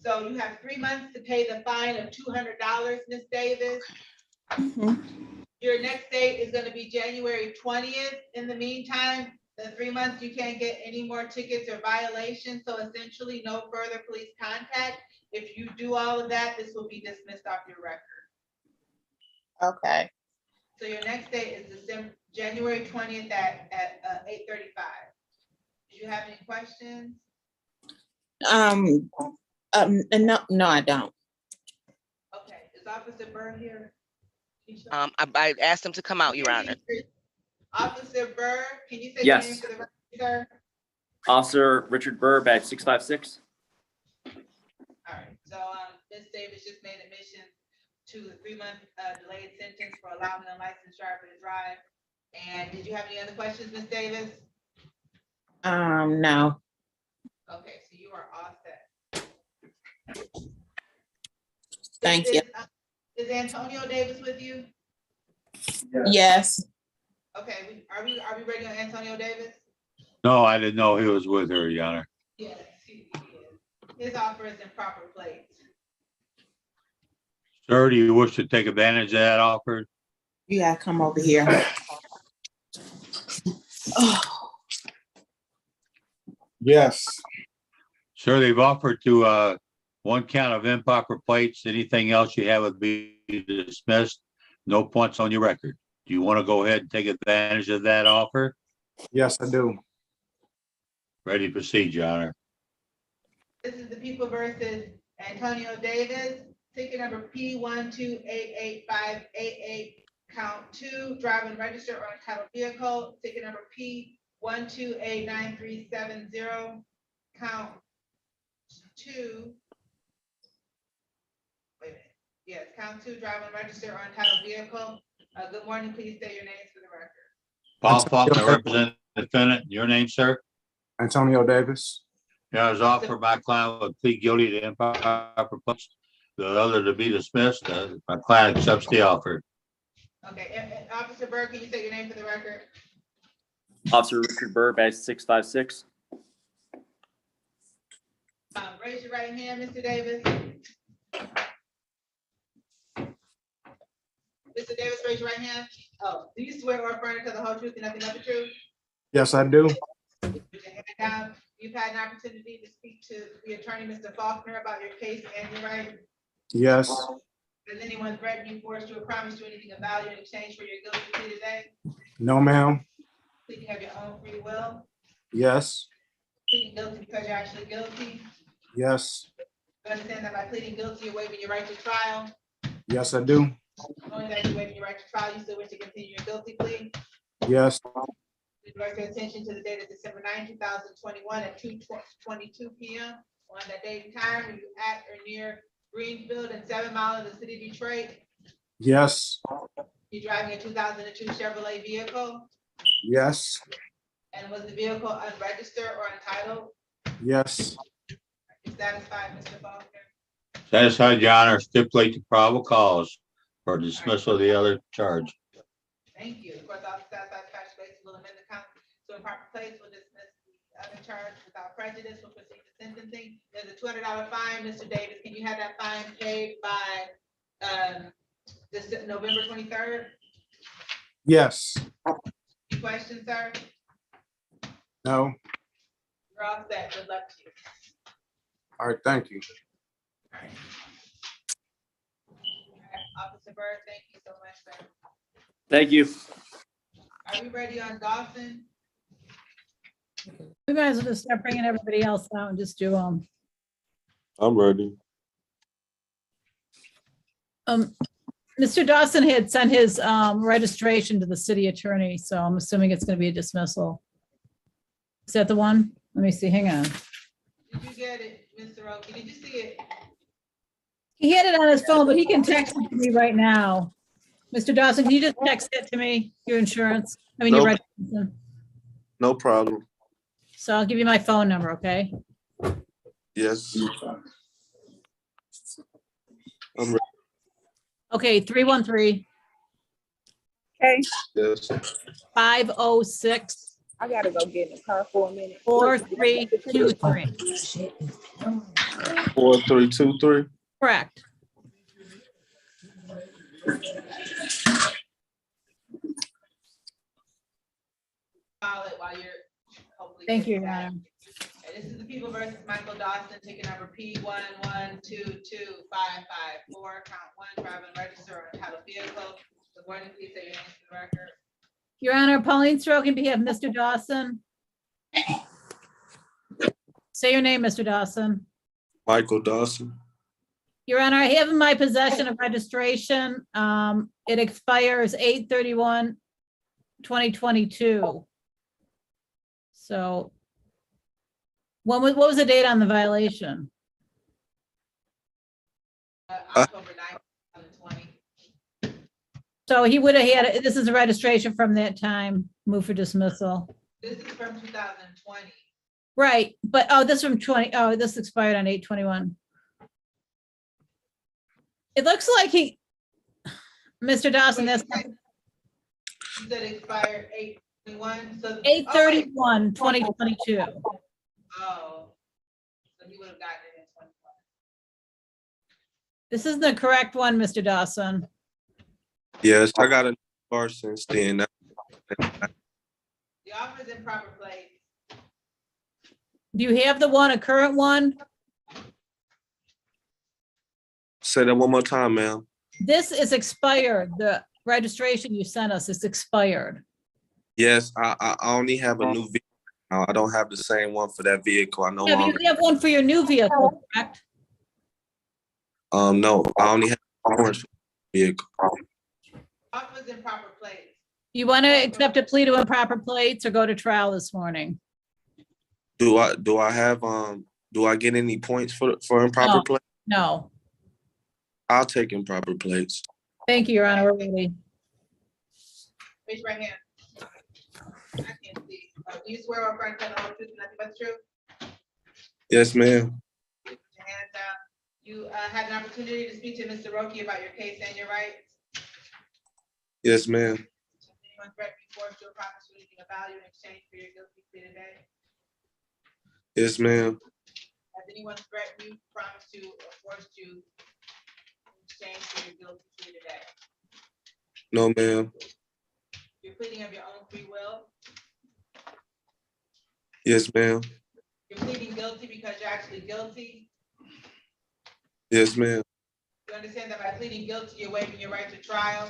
So you have 3 months to pay the fine of $200, Ms. Davis. Your next date is gonna be January 20th. In the meantime, the 3 months, you can't get any more tickets or violations, so essentially no further police contact. If you do all of that, this will be dismissed off your record. Okay. So your next date is January 20th at 8:35. Do you have any questions? No, I don't. Okay, is Officer Burr here? I asked him to come out, Your Honor. Officer Burr, can you say your Yes. name for the record, sir? Officer Richard Burr, badge 656. All right, so Ms. Davis just made admission to the 3-month delayed sentence for allowing an unlicensed driver to drive. And did you have any other questions, Ms. Davis? No. Okay, so you are all set. Thank you. Is Antonio Davis with you? Yes. Okay, are we ready on Antonio Davis? No, I didn't know he was with her, Your Honor. Yes, he is. His offer is in proper place. Sir, do you wish to take advantage of that offer? You gotta come over here. Oh, Yes. Sir, they've offered to, 1 count of improper plates. Anything else you have would be dismissed. No points on your record. Do you want to go ahead and take advantage of that offer? Yes, I do. Ready to proceed, Your Honor. This is the people versus Antonio Davis, ticket number P1288588, count 2, driving register or untitled vehicle, ticket number P1289370, count 2. Wait a minute. Yes, count 2, driving register or untitled vehicle. Good morning, please state your names for the record. Paul Faulkner, represent the defendant. Your name, sir? Antonio Davis. Yeah, I was offered my client would plead guilty to improper plates. The other to be dismissed. My client accepts the offer. Okay, and Officer Burr, can you state your name for the record? Officer Richard Burr, badge 656. Raise your right hand, Mr. Davis. Mr. Davis, raise your right hand. Oh, do you swear or affirm to tell the whole truth and nothing but the truth? Yes, I do. Put your hand down. You've had an opportunity to speak to the attorney, Mr. Faulkner, about your case and your right. Yes. Has anyone threatened you, forced you, or promised you anything of value in exchange for your guilty plea today? No, ma'am. Pleading of your own free will? Yes. Pleading guilty because you're actually guilty? Yes. You understand that by pleading guilty, you're waiving your right to trial? Yes, I do. Knowing that you're waiving your right to trial, you still wish to continue your guilty plea? Yes. We direct your attention to the date of December 9, 2021 at 2:22 p.m. On that date and time, were you at or near Greenfield and 7 Mile in the city of Detroit? Yes. You driving a 2002 Chevrolet vehicle? Yes. And was the vehicle unregistered or untitled? Yes. You satisfied, Mr. Faulkner? Satisfied, Your Honor. Stipulate the probable cause for dismissal of the other charge. Thank you. Of course, I'll satisfy the facts based will amend the count to a proper place. Will dismiss the other charge without prejudice. Will proceed to sentencing. There's a $200 fine. Mr. Davis, can you have that fine paid by this November 23rd? Yes. Any questions, sir? No. You're all set. Good luck to you. All right, thank you. All right, Officer Byrd, thank you so much, sir. Thank you. Are we ready on Dawson? We might as well just start bringing everybody else out and just do, I'm ready. Mr. Dawson had sent his, registration to the city attorney, so I'm assuming it's gonna be a dismissal. Is that the one? Let me see, hang on. Did you get it, Mr. Oki? Did you see it? He had it on his phone, but he can text it to me right now. Mr. Dawson, can you just text it to me, your insurance? I mean, your Nope. registration. No problem. So I'll give you my phone number, okay? Yes. I'm ready. Okay, 313 Okay, Yes. 506 I gotta go get in the car for a minute. 4323. 4323. Correct. File it while you're hopefully. Thank you, getting Your that. Honor. And this is the people versus Michael Dawson, ticket number P11225554, count one, driving register or entitled vehicle. The board, please say your name for the record. Your Honor, Pauline Stroke on behalf of Mr. Dawson. Say your name, Mr. Dawson. Michael Dawson. Your Honor, I have in my possession of registration. It expires 8/31/2022. So what was the date on the violation? October 9th, 2020. So he would have had, this is a registration from that time, move for dismissal. This is from 2020. Right, but, oh, this from 20, oh, this expired on 8/21. It looks like Mr. Dawson, that's You said expired 8/21, so. 8/31/2022. Oh, so he would have gotten it in 2020. This is the correct one, Mr. Dawson. Yes, I got a car since then. The offer is in proper place. Do you have the one, a current one? Say that one more time, ma'am. This is expired. The registration you sent us is expired. Yes, I only have a new vehicle now. I don't have the same one for that vehicle. I no Yeah, but longer. you have one for your new vehicle, correct? No, I only have a orange vehicle. Offer is in proper place. You want to accept a plea to improper plates or go to trial this morning? Do I have do I get any points for improper No. plate? No. I'll take improper plates. Thank you, Your Honor. We're ready. Raise your right hand. I can't see. Do you swear or affirm to tell the whole truth and nothing but the truth? Yes, ma'am. Put your hands down. You had an opportunity to speak to Mr. Roki about your case and your rights. Yes, ma'am. Anyone threaten you, force you, or promise you anything of value in exchange for your guilty plea today? Yes, ma'am. Has anyone threatened you, promised you, or forced you in exchange for your guilty plea today? No, ma'am. You're pleading of your own free will. Yes, ma'am. You're pleading guilty because you're actually guilty. Yes, ma'am. You understand that by pleading guilty, you're waiving your right to trial.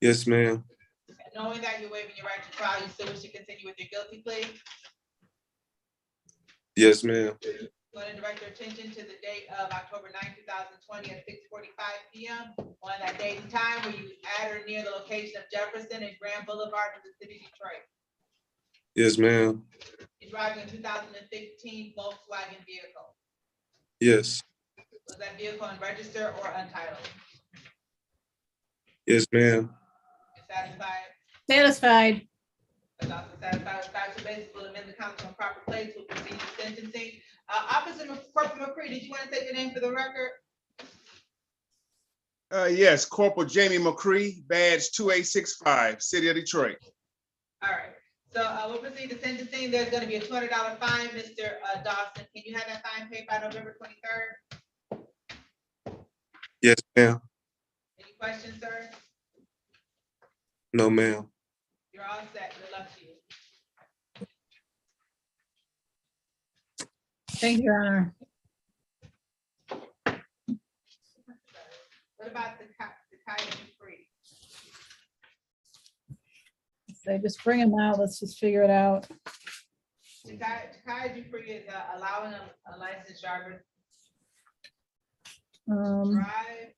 Yes, ma'am. And knowing that you're waiving your right to trial, you still wish to continue with your guilty plea. Yes, ma'am. Want to direct your attention to the date of October 9th, 2020 at 6:45 p.m. on that date and time where you at or near the location of Jefferson and Grand Boulevard in the city of Detroit. Yes, ma'am. You're driving a 2015 Volkswagen vehicle. Yes. Was that vehicle unregistered or untitled? Yes, ma'am. You're satisfied? Satisfied. That's also satisfied with factual basis. Will amend the council on proper place. Will proceed to sentencing. Officer Corporal McCree, did you want to take your name for the record? Yes, Corporal Jamie McCree, badge 2865, City of Detroit. All right. So we'll proceed to sentencing. There's going to be a $200 fine, Mr. Dawson. Can you have that fine paid by November 23rd? Yes, ma'am. Any questions, sir? No, ma'am. You're all set. Good luck to you. Thank you, Your Honor. What about the Coyote Free? So just bring them out. Let's just figure it out. The Coyote Free is allowing a licensed driver to drive.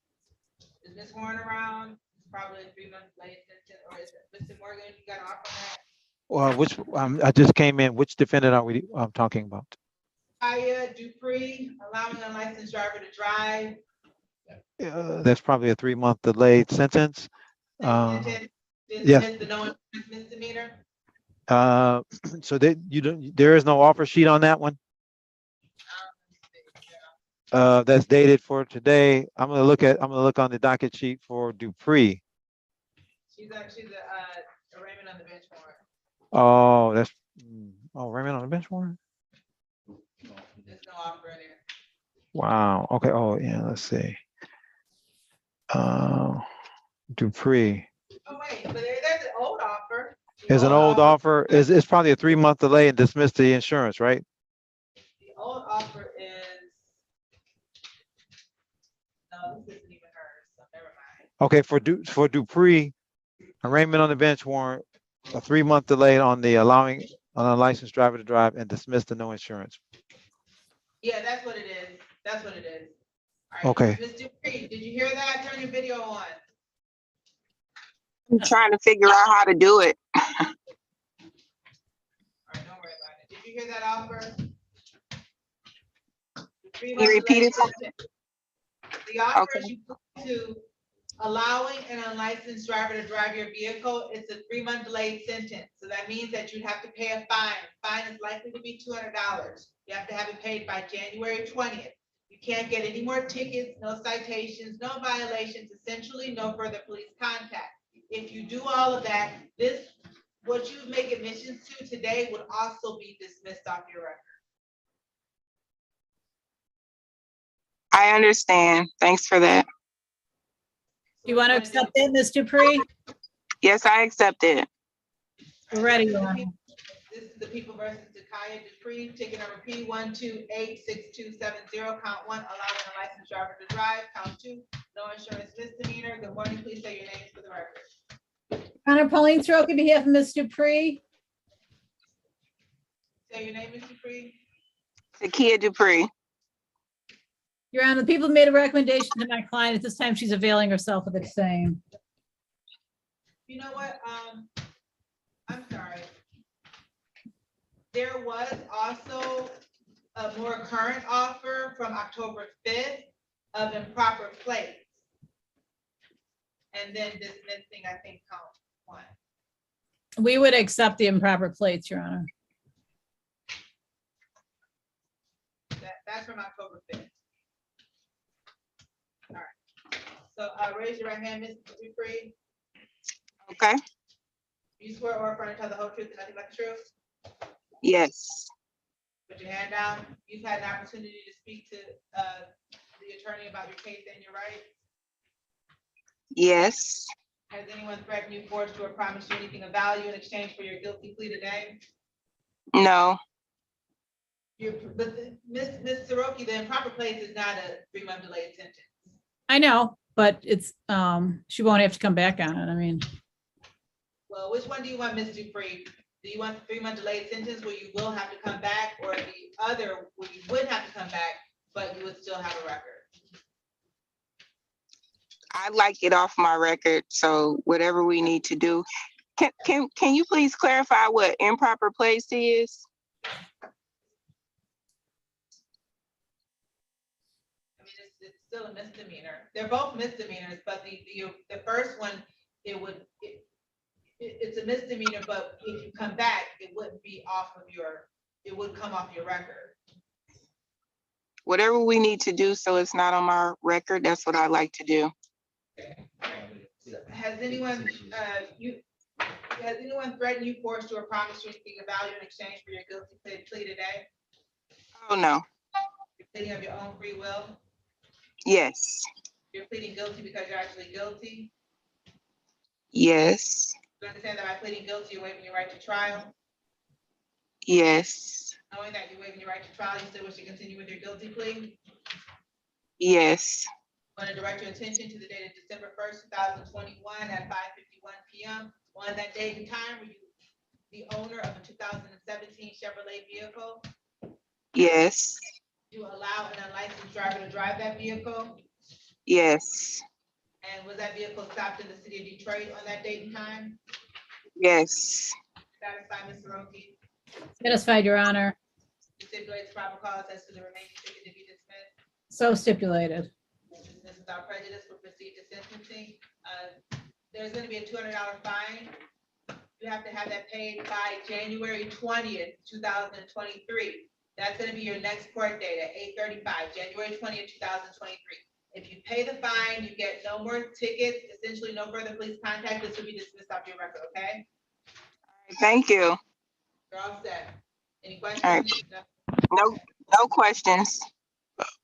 Is Ms. Horn around? It's probably a 3 month late sentence, or is it Mr. Morgan? You got an offer on that? Which, I just came in. Which defendant are we talking about? Kaya Dupree, allowing a licensed driver to drive. That's probably a 3-month delayed sentence. Sentence, Yes. the no misdemeanor. So there is no offer sheet on that one. That's dated for today. I'm gonna look on the docket sheet for Dupree. She's a arraignment on the bench warrant. Oh, that's arraignment on the bench warrant. There's no offer in there. Wow. Okay. Oh yeah. Let's see. Dupree. Oh wait, but there's an old offer. Is an old offer. It's probably a 3-month delay and dismiss the insurance, right? The old offer is, no, this isn't even hers, so never mind. Okay. For Dupree, arraignment on the bench warrant, a 3-month delay on the allowing an unlicensed driver to drive and dismiss the no insurance. Yeah, that's what it is. That's what it is. All right, Okay. Ms. Dupree, did you hear that? Turn your video on. I'm trying to figure out how to do it. All right, don't worry about it. Did you hear that offer? Can you repeat it? The offer Okay. is you put to allowing an unlicensed driver to drive your vehicle. It's a 3-month delayed sentence. So that means that you'd have to pay a fine. Fine is likely to be $200. You have to have it paid by January 20th. You can't get any more tickets, no citations, no violations, essentially no further police contact. If you do all of that, what you make admissions to today would also be dismissed off your record. I understand. Thanks for that. You want to accept it, Ms. Dupree? Yes, I accept it. We're ready, Your Honor. This is the people versus Takaya Dupree, ticket number P1286270, count 1, allowing a licensed driver to drive, count 2, no insurance misdemeanor. Good morning, please say your names for the record. Honor Pauline Stroke on behalf of Ms. Dupree. Say your name, Ms. Dupree. Takia Dupree. Your Honor, the people made a recommendation to my client. At this time, she's availing herself of the same. You know what, I'm sorry. There was also a more current offer from October 5th of improper plates. And then dismissing, I think, count 1. We would accept the improper plates, Your Honor. That's from October 5th. All right. So raise your right hand, Ms. Dupree. Okay. You swear or affirm to tell the whole truth and nothing but the truth? Yes. Put your hand down. You've had an opportunity to speak to the attorney about your case and your rights. Yes. Has anyone threatened you, forced you, or promised you anything of value in exchange for your guilty plea today? No. Ms. Soroki, the improper place is not a 3-month delayed sentence. I know, but it's, she won't have to come back on it. I mean, Well, which one do you want, Ms. Dupree? Do you want the 3-month delayed sentence where you will have to come back, or the other where you would have to come back, but you would still have a record? I'd like it off my record, so whatever we need to do. Can you please clarify what improper place is? I mean, it's still a misdemeanor. They're both misdemeanors, but the first one, it's a misdemeanor, but if you come back, it wouldn't be off of it would come off your record. Whatever we need to do so it's not on my record, that's what I like to do. Has anyone threatened you, forced you, or promised you anything of value in exchange for your guilty plea today? Oh, no. You're pleading of your own free will? Yes. You're pleading guilty because you're actually guilty? Yes. You understand that by pleading guilty, you're waiving your right to trial? Yes. Knowing that you're waiving your right to trial, you still wish to continue with your guilty plea? Yes. I want to direct your attention to the date of December 1st, 2021 at 5:51 p.m. On that date and time, were you the owner of a 2017 Chevrolet vehicle? Yes. Did you allow an unlicensed driver to drive that vehicle? Yes. And was that vehicle stopped in the city of Detroit on that date and time? Yes. Satisfied, Mr. Roki? Satisfied, Your Honor. Stipulates proper cause as to the remaining ticket to be dismissed. So stipulated. Dismissed without prejudice, will proceed to sentencing. There's going to be a $200 fine. You have to have that paid by January 20th, 2023. That's going to be your next court date at 8:35, January 20th, 2023. If you pay the fine, you get no more tickets, essentially no further police contact. This will be dismissed off your record, okay? Thank you. You're all set. Any questions? All right. No questions.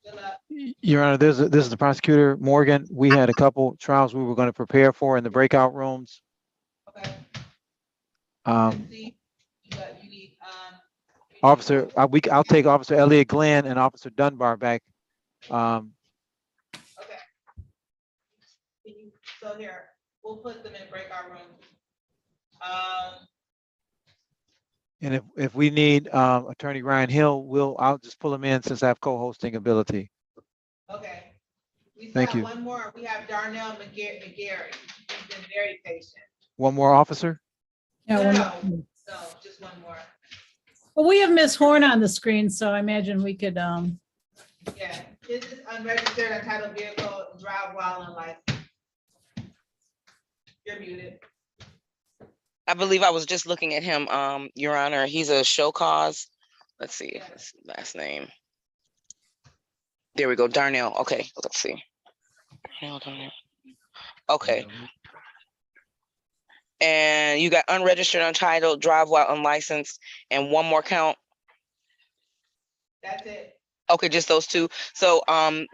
Good luck. Your Honor, this is the prosecutor, Morgan. We had a couple trials we were going to prepare for in the breakout rooms. Okay. You need, Officer, I'll take Officer Elliott Glenn and Officer Dunbar back. Okay. So here, we'll put them in breakout room. And if we need Attorney Ryan Hill, I'll just pull him in since I have co-hosting ability. Okay. We still Thank have you. one more. We have Darnell McGarry. He's been very patient. One more officer? Yeah, No, just one more. Well, we have Miss Horn on the screen, so I imagine we could, Yeah, this is unregistered untitled vehicle, drive while unlicensed. You're muted. I believe I was just looking at him, Your Honor. He's a show cause. Let's see his last name. There we go, Darnell. Okay, let's see. Darnell. Okay. And you got unregistered, untitled, drive while unlicensed, and one more count. That's it. Okay, just those two. So,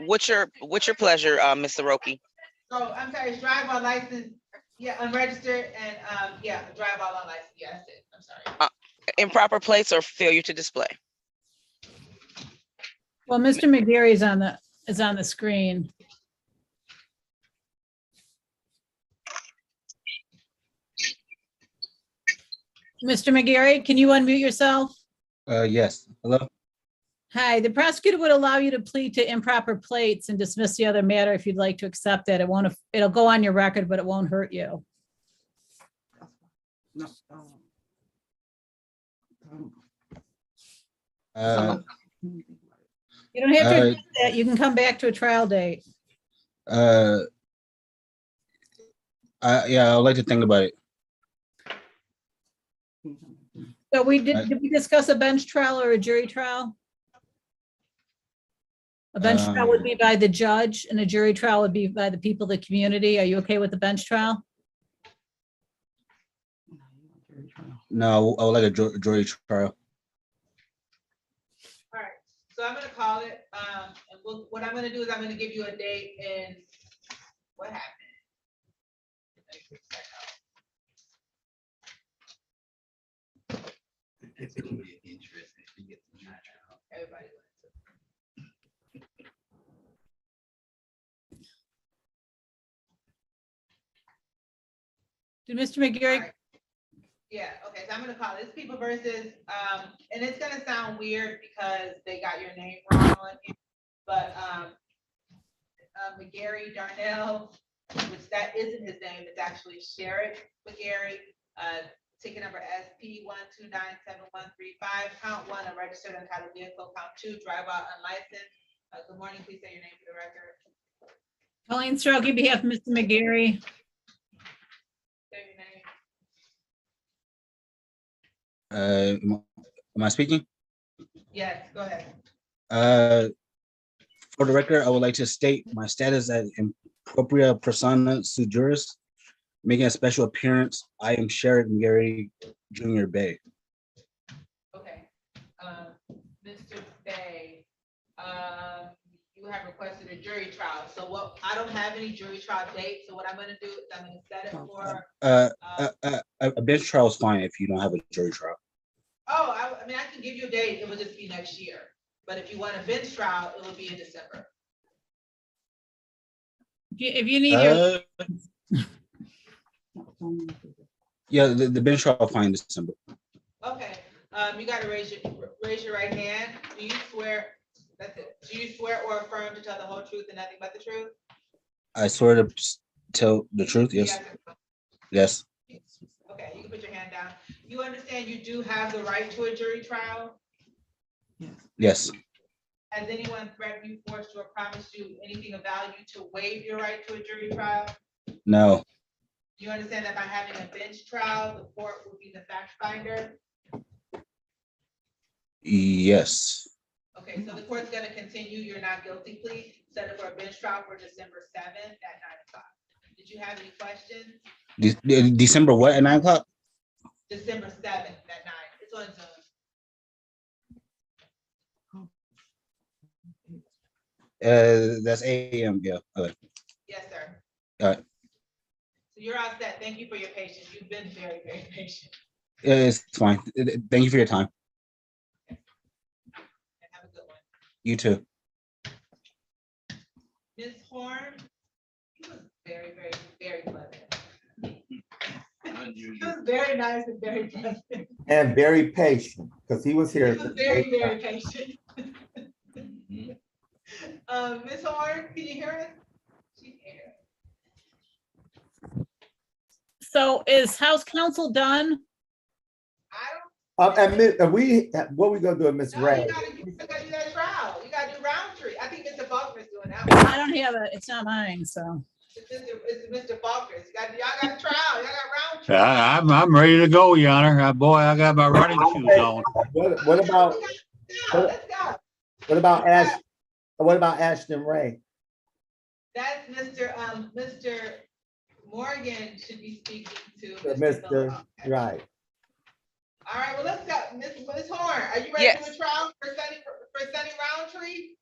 what's your pleasure, Mr. Roki? Oh, I'm sorry, it's drive while licensed. Yeah, unregistered and yeah, drive while unlicensed. Yeah, that's it. I'm sorry. Improper place or failure to display. well, Mr. McGarry is on the screen. Mr. McGarry, can you unmute yourself? Yes. Hello? Hi, the prosecutor would allow you to plead to improper plates and dismiss the other matter if you'd like to accept it. It'll go on your record, but it won't hurt you. You don't have to accept that. You can come back to a trial date. Yeah, I'd like to think about it. So did we discuss a bench trial or a jury trial? A bench trial would be by the judge and a jury trial would be by the people of the community. Are you okay with the bench trial? No, I would like a jury trial. All right, so I'm gonna call it, and what I'm gonna do is I'm gonna give you a date and what happened. Everybody. Did Mr. McGarry, Yeah, okay, so I'm gonna call it, it's people versus, and it's gonna sound weird because they got your name wrong on here, but, McGarry Darnell, which that isn't his name, it's actually Sherrick McGarry, ticket number SP 1297135, count 1, a registered untitled vehicle, count 2, drive out unlicensed. Good morning, please say your name for the record. Colleen Strokey, behalf of Mr. McGarry. Say your name. Am I speaking? Yes, go ahead. For the record, I would like to state my status as impropria persona sui juris, making a special appearance. I am Sherrick McGarry Jr. Bay. Okay, Mr. Bay, you have requested a jury trial, so what, I don't have any jury trial date, so what I'm gonna do is I'm gonna set it for. A bench trial is fine if you don't have a jury trial. Oh, I mean, I can give you a date, it will just be next year, but if you want a bench trial, it will be in December. If you need your, Yeah, the bench trial fine in December. Okay, you gotta raise your right hand, do you swear, that's it, do you swear or affirm to tell the whole truth and nothing but the truth? I swear to tell the truth. Yes. Yes. Okay, you can put your hand down. You understand you do have the right to a jury trial? Yes. Has anyone threatened you, forced you, or promised you anything of value to waive your right to a jury trial? No. You understand that by having a bench trial, the court will be the fact finder? Yes. Okay, so the court's gonna continue your not guilty plea, set it for a bench trial for December 7th at 9 o'clock. Did you have any questions? December what at 9 o'clock? December 7th at 9, it's on Zoom. That's AM. Yeah. Okay. Yes, sir. All right. So you're all set. Thank you for your patience. You've been very, very patient. It's fine. Thank you for your time. Have a good one. You too. Ms. Horn, he was very, very, very pleasant. He was very nice and very pleasant. And very patient, because he was here. He was very, very patient. Ms. Horn, can you hear us? She's here. so is House Counsel done? And what we gonna do with Miss No, Ray? you gotta do that trial. You gotta do Roundtree. I think Mr. Faulkner's doing that one. I don't have it. It's not mine, so. It's Mr. Faulkner's. Y'all got a trial. Y'all got Roundtree. I'm ready to go, Your Honor. Boy, I got my running shoes on. What about Let's go. what about Ashton Ray? That's Mr. Morgan should be speaking to. Mr. Right. All right, well, let's go. Ms. Horn, are you ready to do a trial for Sunny Roundtree?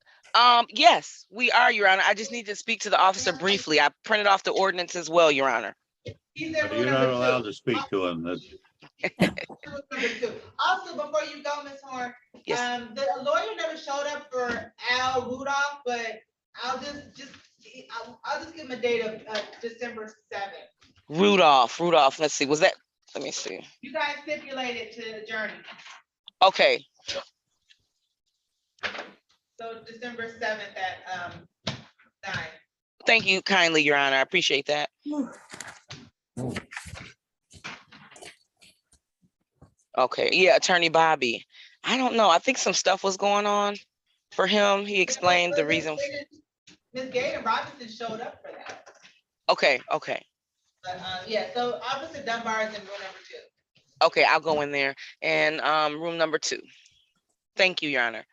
Yes, we are, Your Honor. I just need to speak to the officer briefly. I printed off the ordinance as well, Your Honor. He's in room You're not number allowed 2. to speak to him. Room number 2. Also, before you go, Ms. Horn, the lawyer never showed up for Al Rudolph, but I'll just give him a date of December 7th. Rudolph. Let's see. Let me see. You guys stipulated to adjourn. Okay. So December 7th at 9. Thank you kindly, Your Honor. I appreciate that. Okay. Yeah, Attorney Bobby. I don't know. I think some stuff was going on for him. He explained the reason. Ms. Gator Robinson showed up for that. Okay. But yeah, so Officer Dunbar is in room number 2. Okay, I'll go in there and room number 2. Thank you, Your Honor.